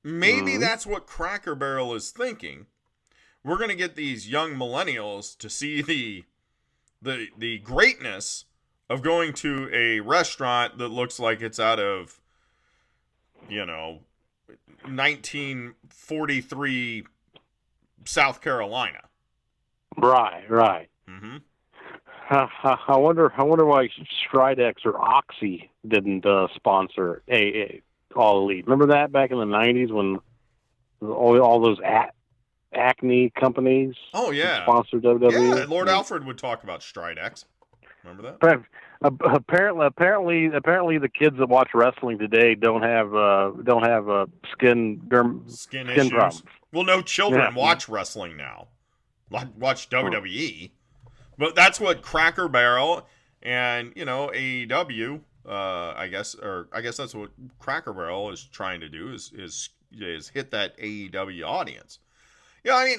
Maybe that's what Cracker Barrel is thinking. We're going to get these young millennials to see the greatness of going to a restaurant that looks like it's out of, 1943 South Carolina. Right. Mm-hmm. I wonder why Stridex or Oxy didn't sponsor All Elite. Remember that back in the 90s when all those acne companies sponsored WWE? Yeah, Lord Alfred would talk about Stridex. Remember that? Apparently, the kids that watch wrestling today don't have skin issues. problems. Well, no children watch wrestling now. Watch WWE, but that's what Cracker Barrel and AEW. I guess that's what Cracker Barrel is trying to do is hit that AEW audience. Yeah, I mean,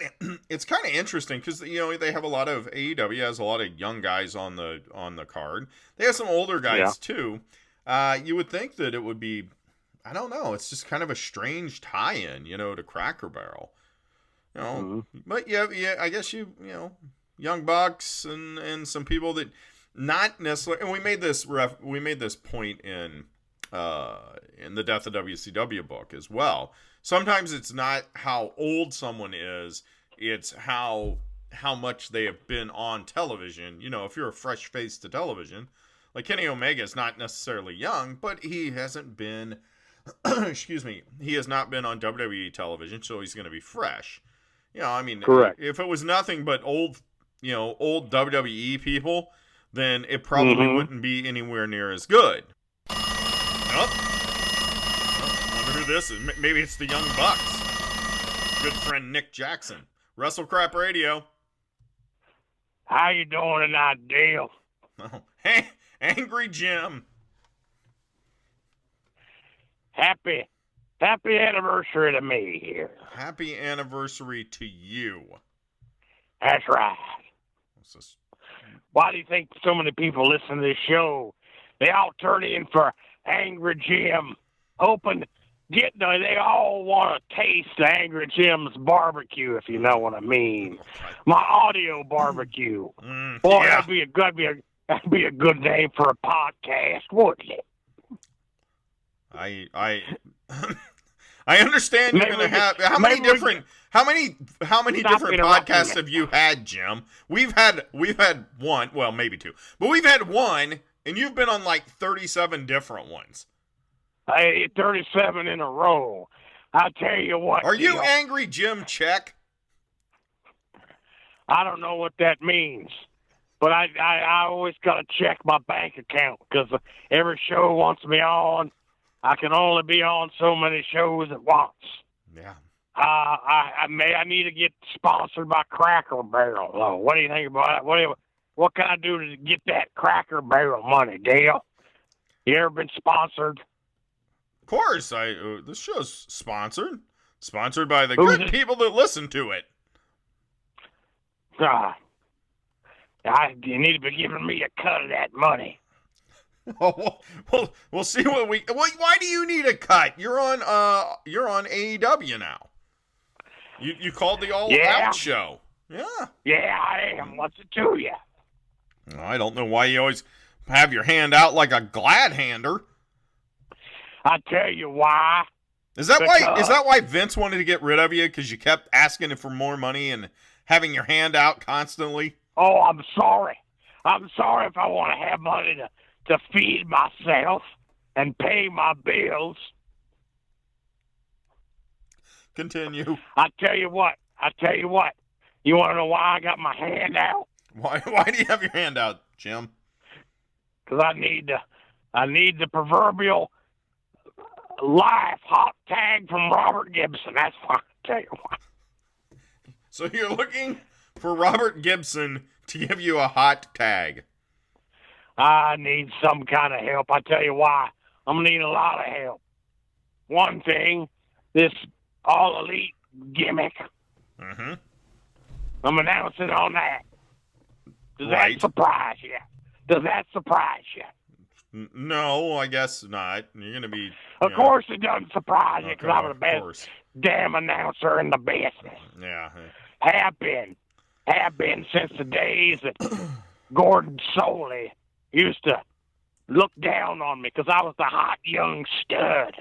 it's kind of interesting because they have a lot of AEW has a lot of young guys on the card. They have some older guys too. You would think that it would be, I don't know. It's just kind of a strange tie-in, to Cracker Barrel. But I guess Young Bucks and some people that not necessarily. And we made this point in the Death of WCW book as well. Sometimes it's not how old someone is, it's how much they have been on television. If you're a fresh face to television, like Kenny Omega is not necessarily young, but he hasn't been, he has not been on WWE television, so he's going to be fresh. Correct. If it was nothing but old WWE people, then it probably wouldn't be anywhere near as good. Who this is. Maybe it's the Young Bucks. Good friend Nick Jackson. WrestleCrap Radio. How you doing tonight, Dale? Oh, hey, Angry Jim. Happy anniversary to me here. Happy anniversary to you. That's right. Let's just Why do you think so many people listen to this show? They all turn in for Angry Jim, hoping they all want to taste Angry Jim's barbecue, if you know what I mean. My audio barbecue. Boy, yeah. that'd be a good name for a podcast, wouldn't it? I understand you're gonna have how many different podcasts have you had, Jim? We've had one, well maybe two, but we've had one, and you've been on like 37 different ones. 37 in a row. I'll tell you what. Are you Angry Jim Check? I don't know what that means, but I always got to check my bank account because every show wants me on. I can only be on so many shows at once. Yeah. I need to get sponsored by Cracker Barrel, though. What do you think about it? What can I do to get that Cracker Barrel money, Dale? You ever been sponsored? Of course. This show's sponsored by the good people that listen to it. You need to be giving me a cut of that money. Oh, we'll see what we. Why do you need a cut? You're on AEW now. You called the All Out show. Yeah. Yeah, I am. What's it to you? I don't know why you always have your hand out like a glad hander. I tell you why. Is that why Vince wanted to get rid of you? Because you kept asking him for more money and having your hand out constantly? Oh, I'm sorry. I'm sorry if I want to have money to feed myself and pay my bills. Continue. I tell you what. You want to know why I got my hand out? Why do you have your hand out, Jim? Because I need the proverbial life hot tag from Robert Gibson. That's why I tell you why. So you're looking for Robert Gibson to give you a hot tag. I need some kind of help. I tell you why. I'm going to need a lot of help. One thing, this All Elite gimmick. Mm-hmm. I'm announcing on that. Does that surprise you? No, I guess not. You're going to be... Of course it doesn't surprise you because I'm the best damn announcer in the business. Yeah. Have been since the days that Gordon Soley used to look down on me because I was the hot young stud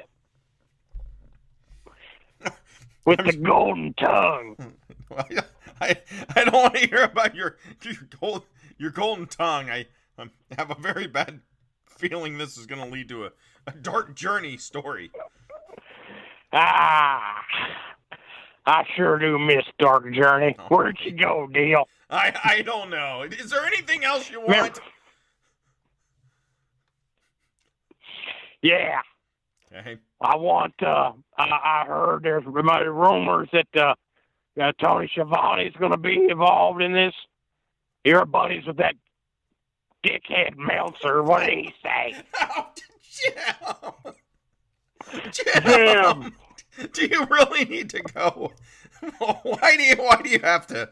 with the golden tongue. I don't want to hear about your golden tongue. I have a very bad feeling this is going to lead to a dark journey story. I sure do miss Dark Journey. Where'd you go, Deal? I don't know. Is there anything else you want? Yeah. Okay. I want, I heard there's rumors that Tony Schiavone's going to be involved in this. You're buddies with that dickhead Meltzer. What did he say? Jim! Do you really need to go? Why do you have to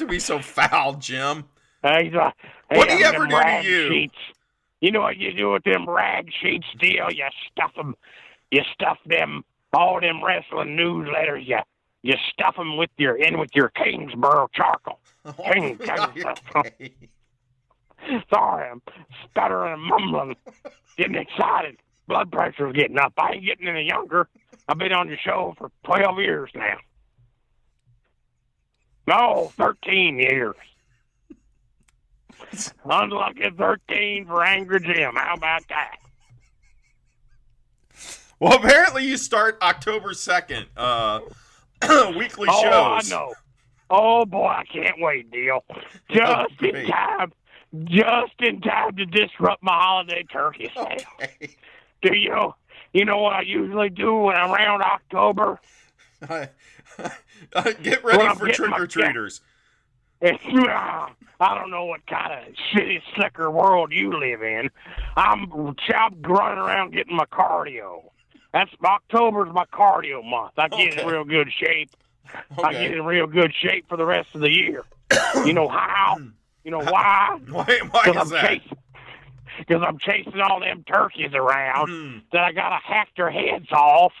be so foul, Jim? What did he ever do to you? Sheets. You know what you do with them rag sheets, Deal? You stuff them. You stuff them. All them wrestling newsletters. You stuff them with your Kingsborough charcoal. Okay. Sorry, I'm stuttering and mumbling, getting excited. Blood pressure's getting up. I ain't getting any younger. I've been on your show for 12 years now. No, 13 years. Unlucky 13 for Angry Jim. How about that? Well, apparently you start October 2nd, weekly shows. Oh, I know. Oh, boy, I can't wait, Deal. Just in time to disrupt my holiday turkey sale. Okay. Do you know what I usually do when I'm around October? Get ready for trick-or-treaters. I don't know what kind of shitty, slicker world you live in. I'm running around getting my cardio. October's my cardio month. I get in real good shape. Okay. I get in real good shape for the rest of the year. You know how? You know why? Why is that? Because I'm chasing all them turkeys around that I got to hack their heads off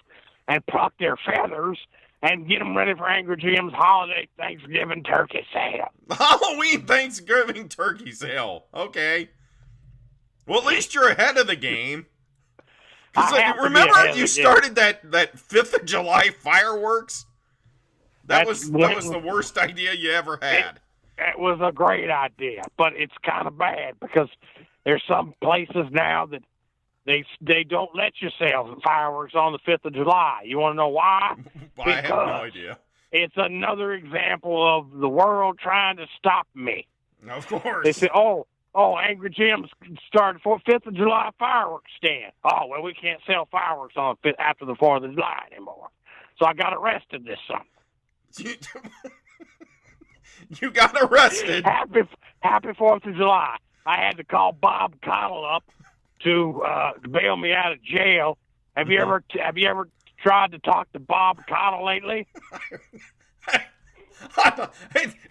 and pluck their feathers and get them ready for Angry Jim's holiday Thanksgiving turkey sale. Halloween Thanksgiving turkey sale. Okay. Well, at least you're ahead of the game. Remember you started that 5th of July fireworks? That was the worst idea you ever had. It was a great idea, but it's kind of bad because there's some places now that they don't let you sell fireworks on the 5th of July. You want to know why? I have no idea. It's another example of the world trying to stop me. Of course. They say, oh, Angry Jim's started for 5th of July fireworks stand. Oh, well, we can't sell fireworks on after the 4th of July anymore. So I got arrested this summer. You got arrested. Happy 4th of July. I had to call Bob Cottle up to bail me out of jail. Have you ever tried to talk to Bob Cottle lately?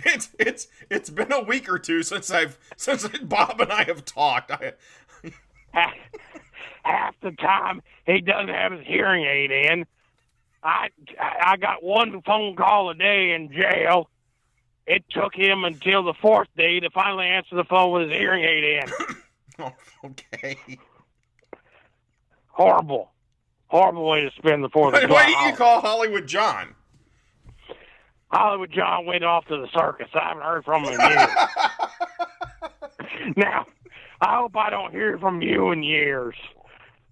It's been a week or two since Bob and I have talked. Half the time he doesn't have his hearing aid in. I got one phone call a day in jail. It took him until the 4th day to finally answer the phone with his hearing aid in. Oh, okay. Horrible way to spend the 4th of July. Why didn't you call Hollywood John? Hollywood John went off to the circus. I haven't heard from him in years. Now, I hope I don't hear from you in years.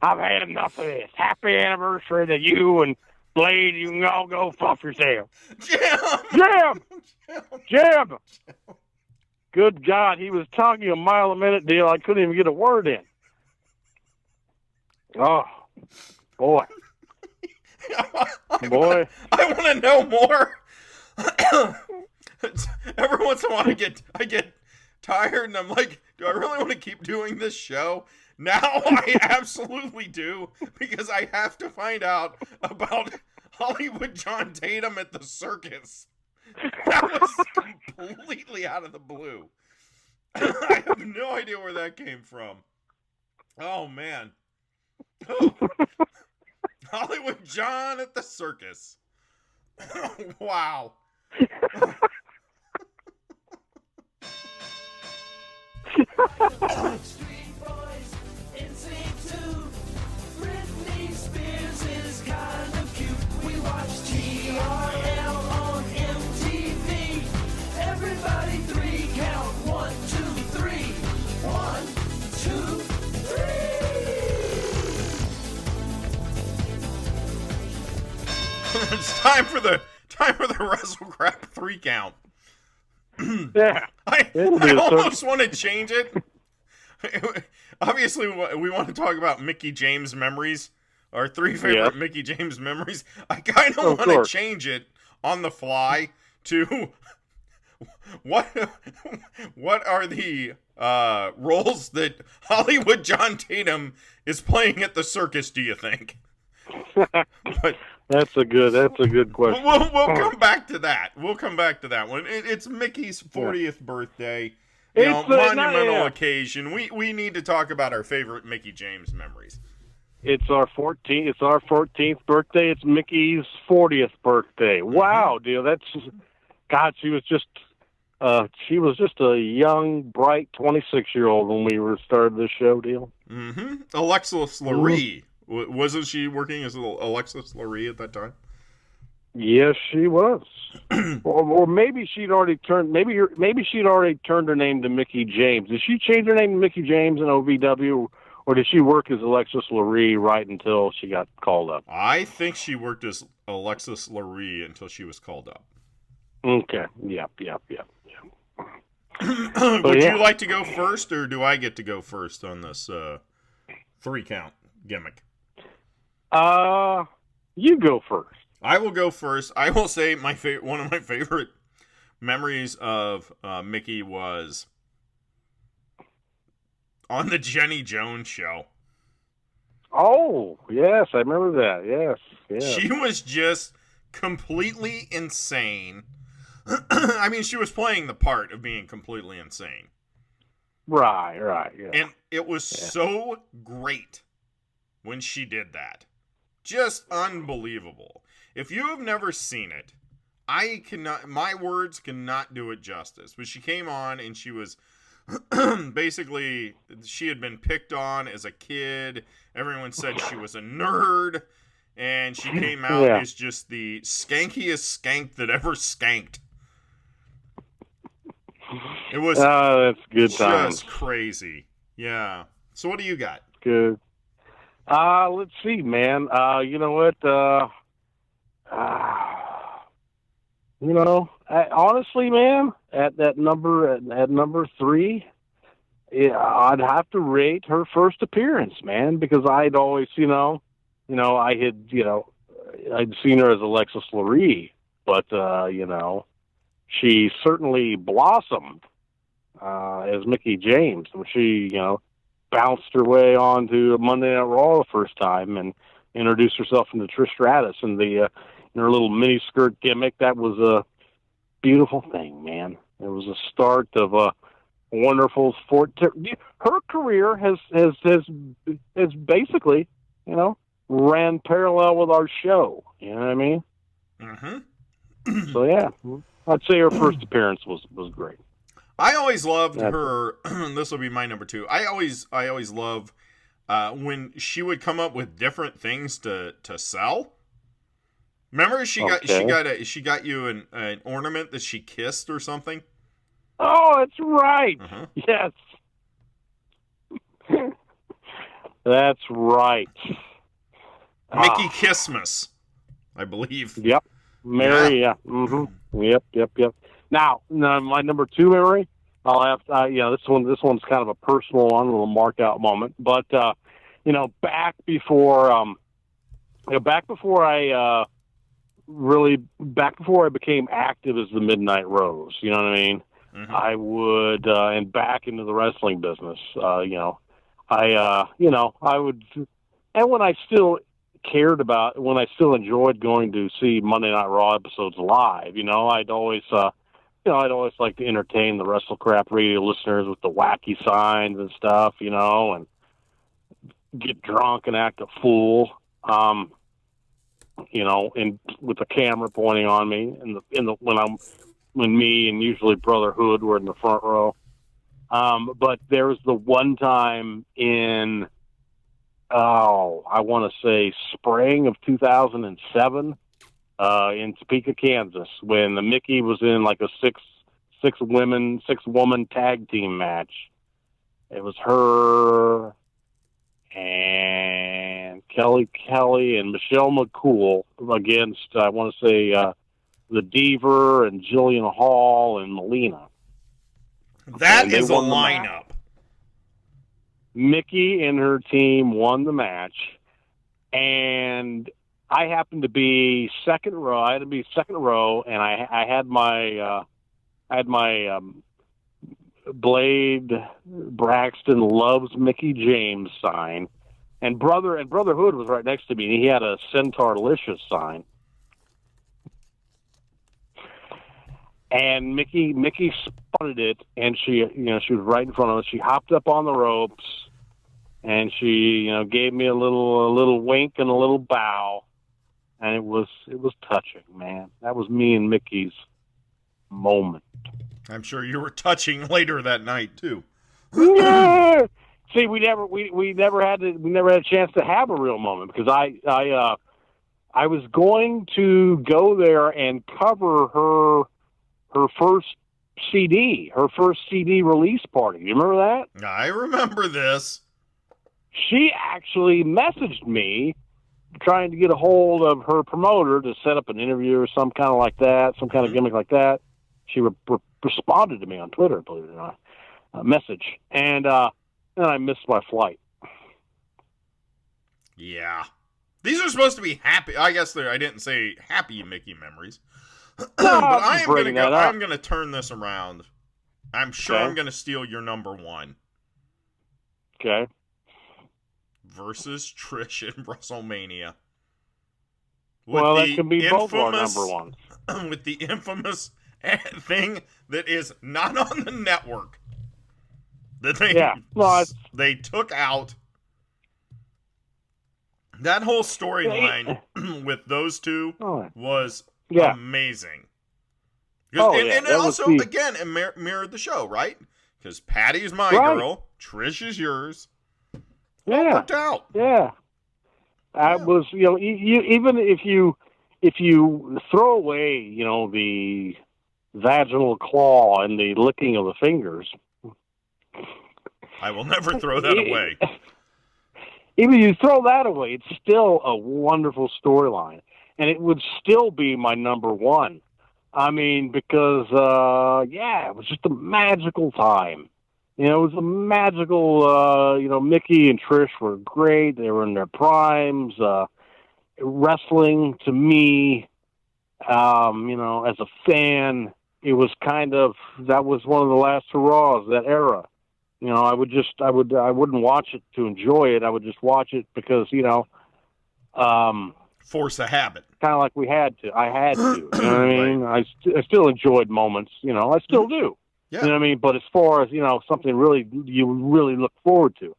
I've had enough of this. Happy anniversary to you and Blade. You can all go fuck yourself. Jim! Good God, he was talking a mile a minute deal. I couldn't even get a word in. Oh, boy. I want to know more. Every once in a while I get tired and I'm like, do I really want to keep doing this show? Now I absolutely do, because I have to find out about Hollywood John Tatum at the circus. That was completely out of the blue. I have no idea where that came from. Oh, man. Oh. Hollywood John at the circus. Wow. Street Boys, NSYNC 2, Britney Spears is kind of cute. We watch TRL on MTV. Everybody 3 count. 1, 2, 3. 1, 2, 3. It's time for the WrestleCrap 3 count. Yeah. I almost want to change it. Obviously, we want to talk about Mickie James memories, our 3 favorite Mickie James memories. I kind of want to change it on the fly to what are the roles that Hollywood John Tatum is playing at the circus, do you think? But That's a good question. We'll come back to that. We'll come back to that one. It's Mickey's 40th birthday. Monumental occasion. We need to talk about our favorite Mickie James memories. It's our 14th birthday. It's Mickey's 40th birthday. Wow, deal. God, she was just a young, bright 26-year-old when we started this show, deal. Mm-hmm. Alexis Lurie. Wasn't she working as Alexis Lurie at that time? Yes, she was. or maybe she'd already turned. Maybe she'd already turned her name to Mickie James. Did she change her name to Mickie James in OVW, or did she work as Alexis Lurie right until she got called up? I think she worked as Alexis Lurie until she was called up. Okay. Yep. Would you like to go first, or do I get to go first on this 3 count gimmick? You go first. I will go first. I will say one of my favorite memories of Mickie was on the Jenny Jones show. Oh, yes, I remember that. Yes. She was just completely insane. I mean, she was playing the part of being completely insane. Right, yeah. And it was so great when she did that. Just unbelievable. If you have never seen it, my words cannot do it justice. But she came on and she was basically, she had been picked on as a kid. Everyone said she was a nerd. And she came out as just the skankiest skank that ever skanked. It was that's good times. Just crazy. Yeah. So what do you got? Good. Let's see, man. You know what? Honestly, man, at number 3, I'd have to rate her first appearance, man, because I'd always, I'd seen her as Alexis Lurie, but she certainly blossomed as Mickie James when she, bounced her way onto Monday Night Raw the first time and introduced herself into Trish Stratus and her little mini skirt gimmick. That was a beautiful thing, man. It was a start of a wonderful sport. Her career has basically, ran parallel with our show. You know what I mean? Mm-hmm. So yeah, I'd say her first appearance was great. I always loved her. This will be my number 2. I always love when she would come up with different things to sell. Remember, she got you an ornament that she kissed or something. Oh, that's right. Uh-huh. Yes, that's right. Mickey Kissmas, I believe. Yep. Mary. Yeah. Mm-hmm. Yep. Now, my number 2 memory, I'll have this one's kind of a personal one, a little mark out moment. But back before I became active as the Midnight Rose, you know what I mean? Mm-hmm. I would and back into the wrestling business, I would, and when I still enjoyed going to see Monday Night Raw episodes live, I'd always like to entertain the WrestleCrap Radio listeners with the wacky signs and stuff, and get drunk and act a fool, and with the camera pointing on me, when me and usually Brother Hood were in the front row. But there was the one time in, I want to say spring of 2007, in Topeka, Kansas, when the Mickie was in like a six woman tag team match. It was her and Kelly and Michelle McCool against, I want to say, the Deaver and Jillian Hall and Melina. That is a lineup. Mickie and her team won the match, and I happened to be second row. I had to be second row, and I had my Blade Braxton loves Mickie James sign, and Brother Hood was right next to me, and he had a Centaur Delicious sign. And Mickie spotted it, and she was right in front of us. She hopped up on the ropes, and she gave me a little wink and a little bow, and it was touching, man. That was me and Mickey's moment. I'm sure you were touching later that night too. Yeah. See, we never had a chance to have a real moment because I was going to go there and cover her first CD release party. You remember that? I remember this. She actually messaged me trying to get a hold of her promoter to set up an interview or some kind of gimmick like that. She responded to me on Twitter, believe it or not, a message. And then I missed my flight. Yeah. These are supposed to be happy. I guess I didn't say happy Mickey memories. But I'm going to turn this around. I'm sure I'm going to steal your number 1. Okay. Versus Trish in WrestleMania. That can be both our number 1s. With the infamous thing that is not on the network that they took out. That whole storyline with those two was amazing. And it also, again, it mirrored the show, right? Because Patty's my girl, Trish is yours. It worked out. Yeah. That was, even if you throw away, the vaginal claw and the licking of the fingers. I will never throw that away. Even if you throw that away, it's still a wonderful storyline. And it would still be my number one. I mean, because, it was just a magical time. It was a magical, Mickie and Trish were great. They were in their primes. Wrestling, to me, as a fan, it was that was one of the last hurrahs, that era. I wouldn't watch it to enjoy it. I would just watch it because, force a habit. Kind of like we had to. I had to. You know what I mean? I still enjoyed moments. I still do. Yeah. You know what I mean? But as far as, something you really look forward to,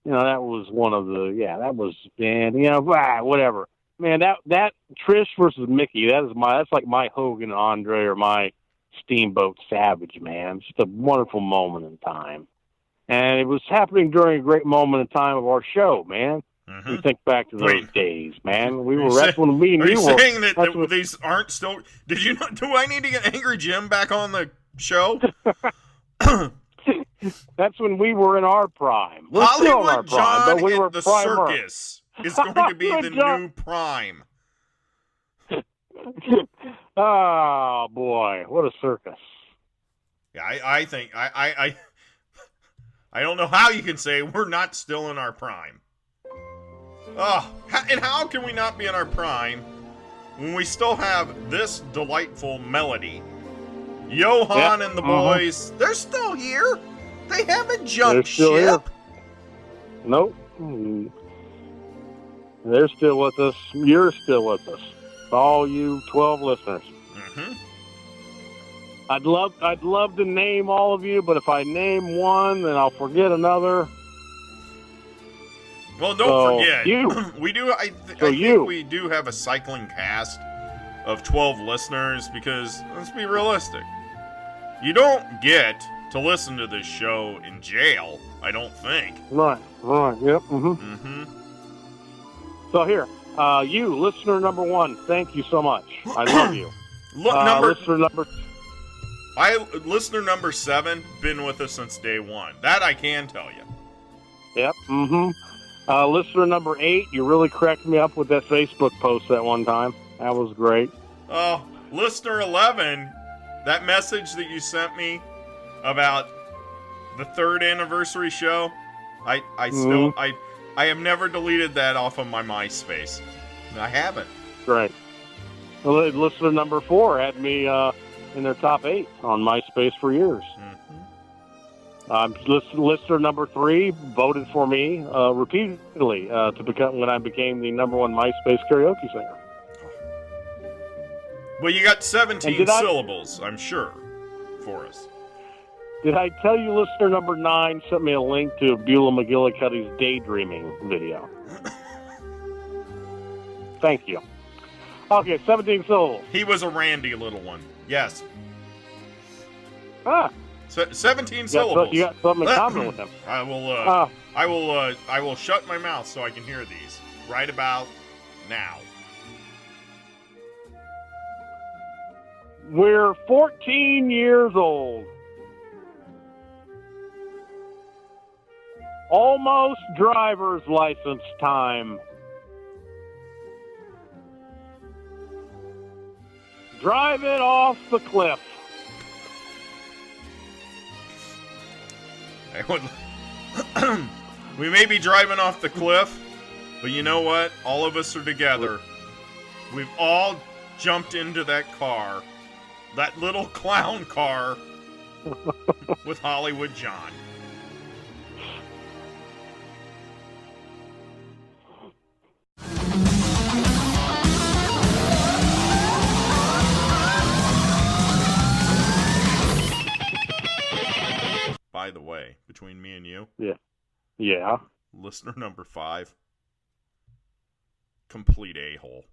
that was one of the, that was, whatever. Man, that Trish versus Mickie, that's like my Hogan Andre or my Steamboat Savage, man. It's just a wonderful moment in time. And it was happening during a great moment in time of our show, man. Mm-hmm. We think back to those days, man. We were wrestling. Are you saying that these aren't still? Did you not? Do I need to get Angry Jim back on the show? That's when we were in our prime. We're Hollywood still in our prime, John but we were the primer. Circus is going to be the new prime. Oh boy, what a circus! Yeah, I think I don't know how you can say we're not still in our prime. Oh, and how can we not be in our prime when we still have this delightful melody? Johan and the boys, they're still here. They haven't jumped ship. Here. Nope. They're still with us. You're still with us. All you 12 listeners. Mm-hmm. I'd love to name all of you, but if I name one, then I'll forget another. Well, don't forget, we do. I think we do have a cycling cast of 12 listeners because let's be realistic. You don't get to listen to this show in jail. I don't think. Right. Yep. Mm-hmm. So here, you listener number one. Thank you so much. I love you. Listener number 7 been with us since day one. That I can tell you. Yep. Mm-hmm. Listener number 8, you really cracked me up with that Facebook post that one time. That was great. Oh, listener 11, that message that you sent me about the 3rd anniversary show, I have never deleted that off of my MySpace. I haven't. Great. Well, listener number 4 had me in their top 8 on MySpace for years. Listener number 3 voted for me repeatedly when I became the number 1 MySpace karaoke singer. Well, you got 17 syllables, I'm sure, for us. Did I tell you listener number 9 sent me a link to Beulah McGillicuddy's Daydreaming video? Thank you. Okay, 17 syllables. He was a randy little one. Yes. 17 syllables. You got something in common with him. I will shut my mouth so I can hear these right about now. We're 14 years old. Almost driver's license time. Drive it off the cliff. We may be driving off the cliff, but you know what? All of us are together. We've all jumped into that car. That little clown car with Hollywood John. between me and you? Yeah. Listener number 5. Complete a-hole.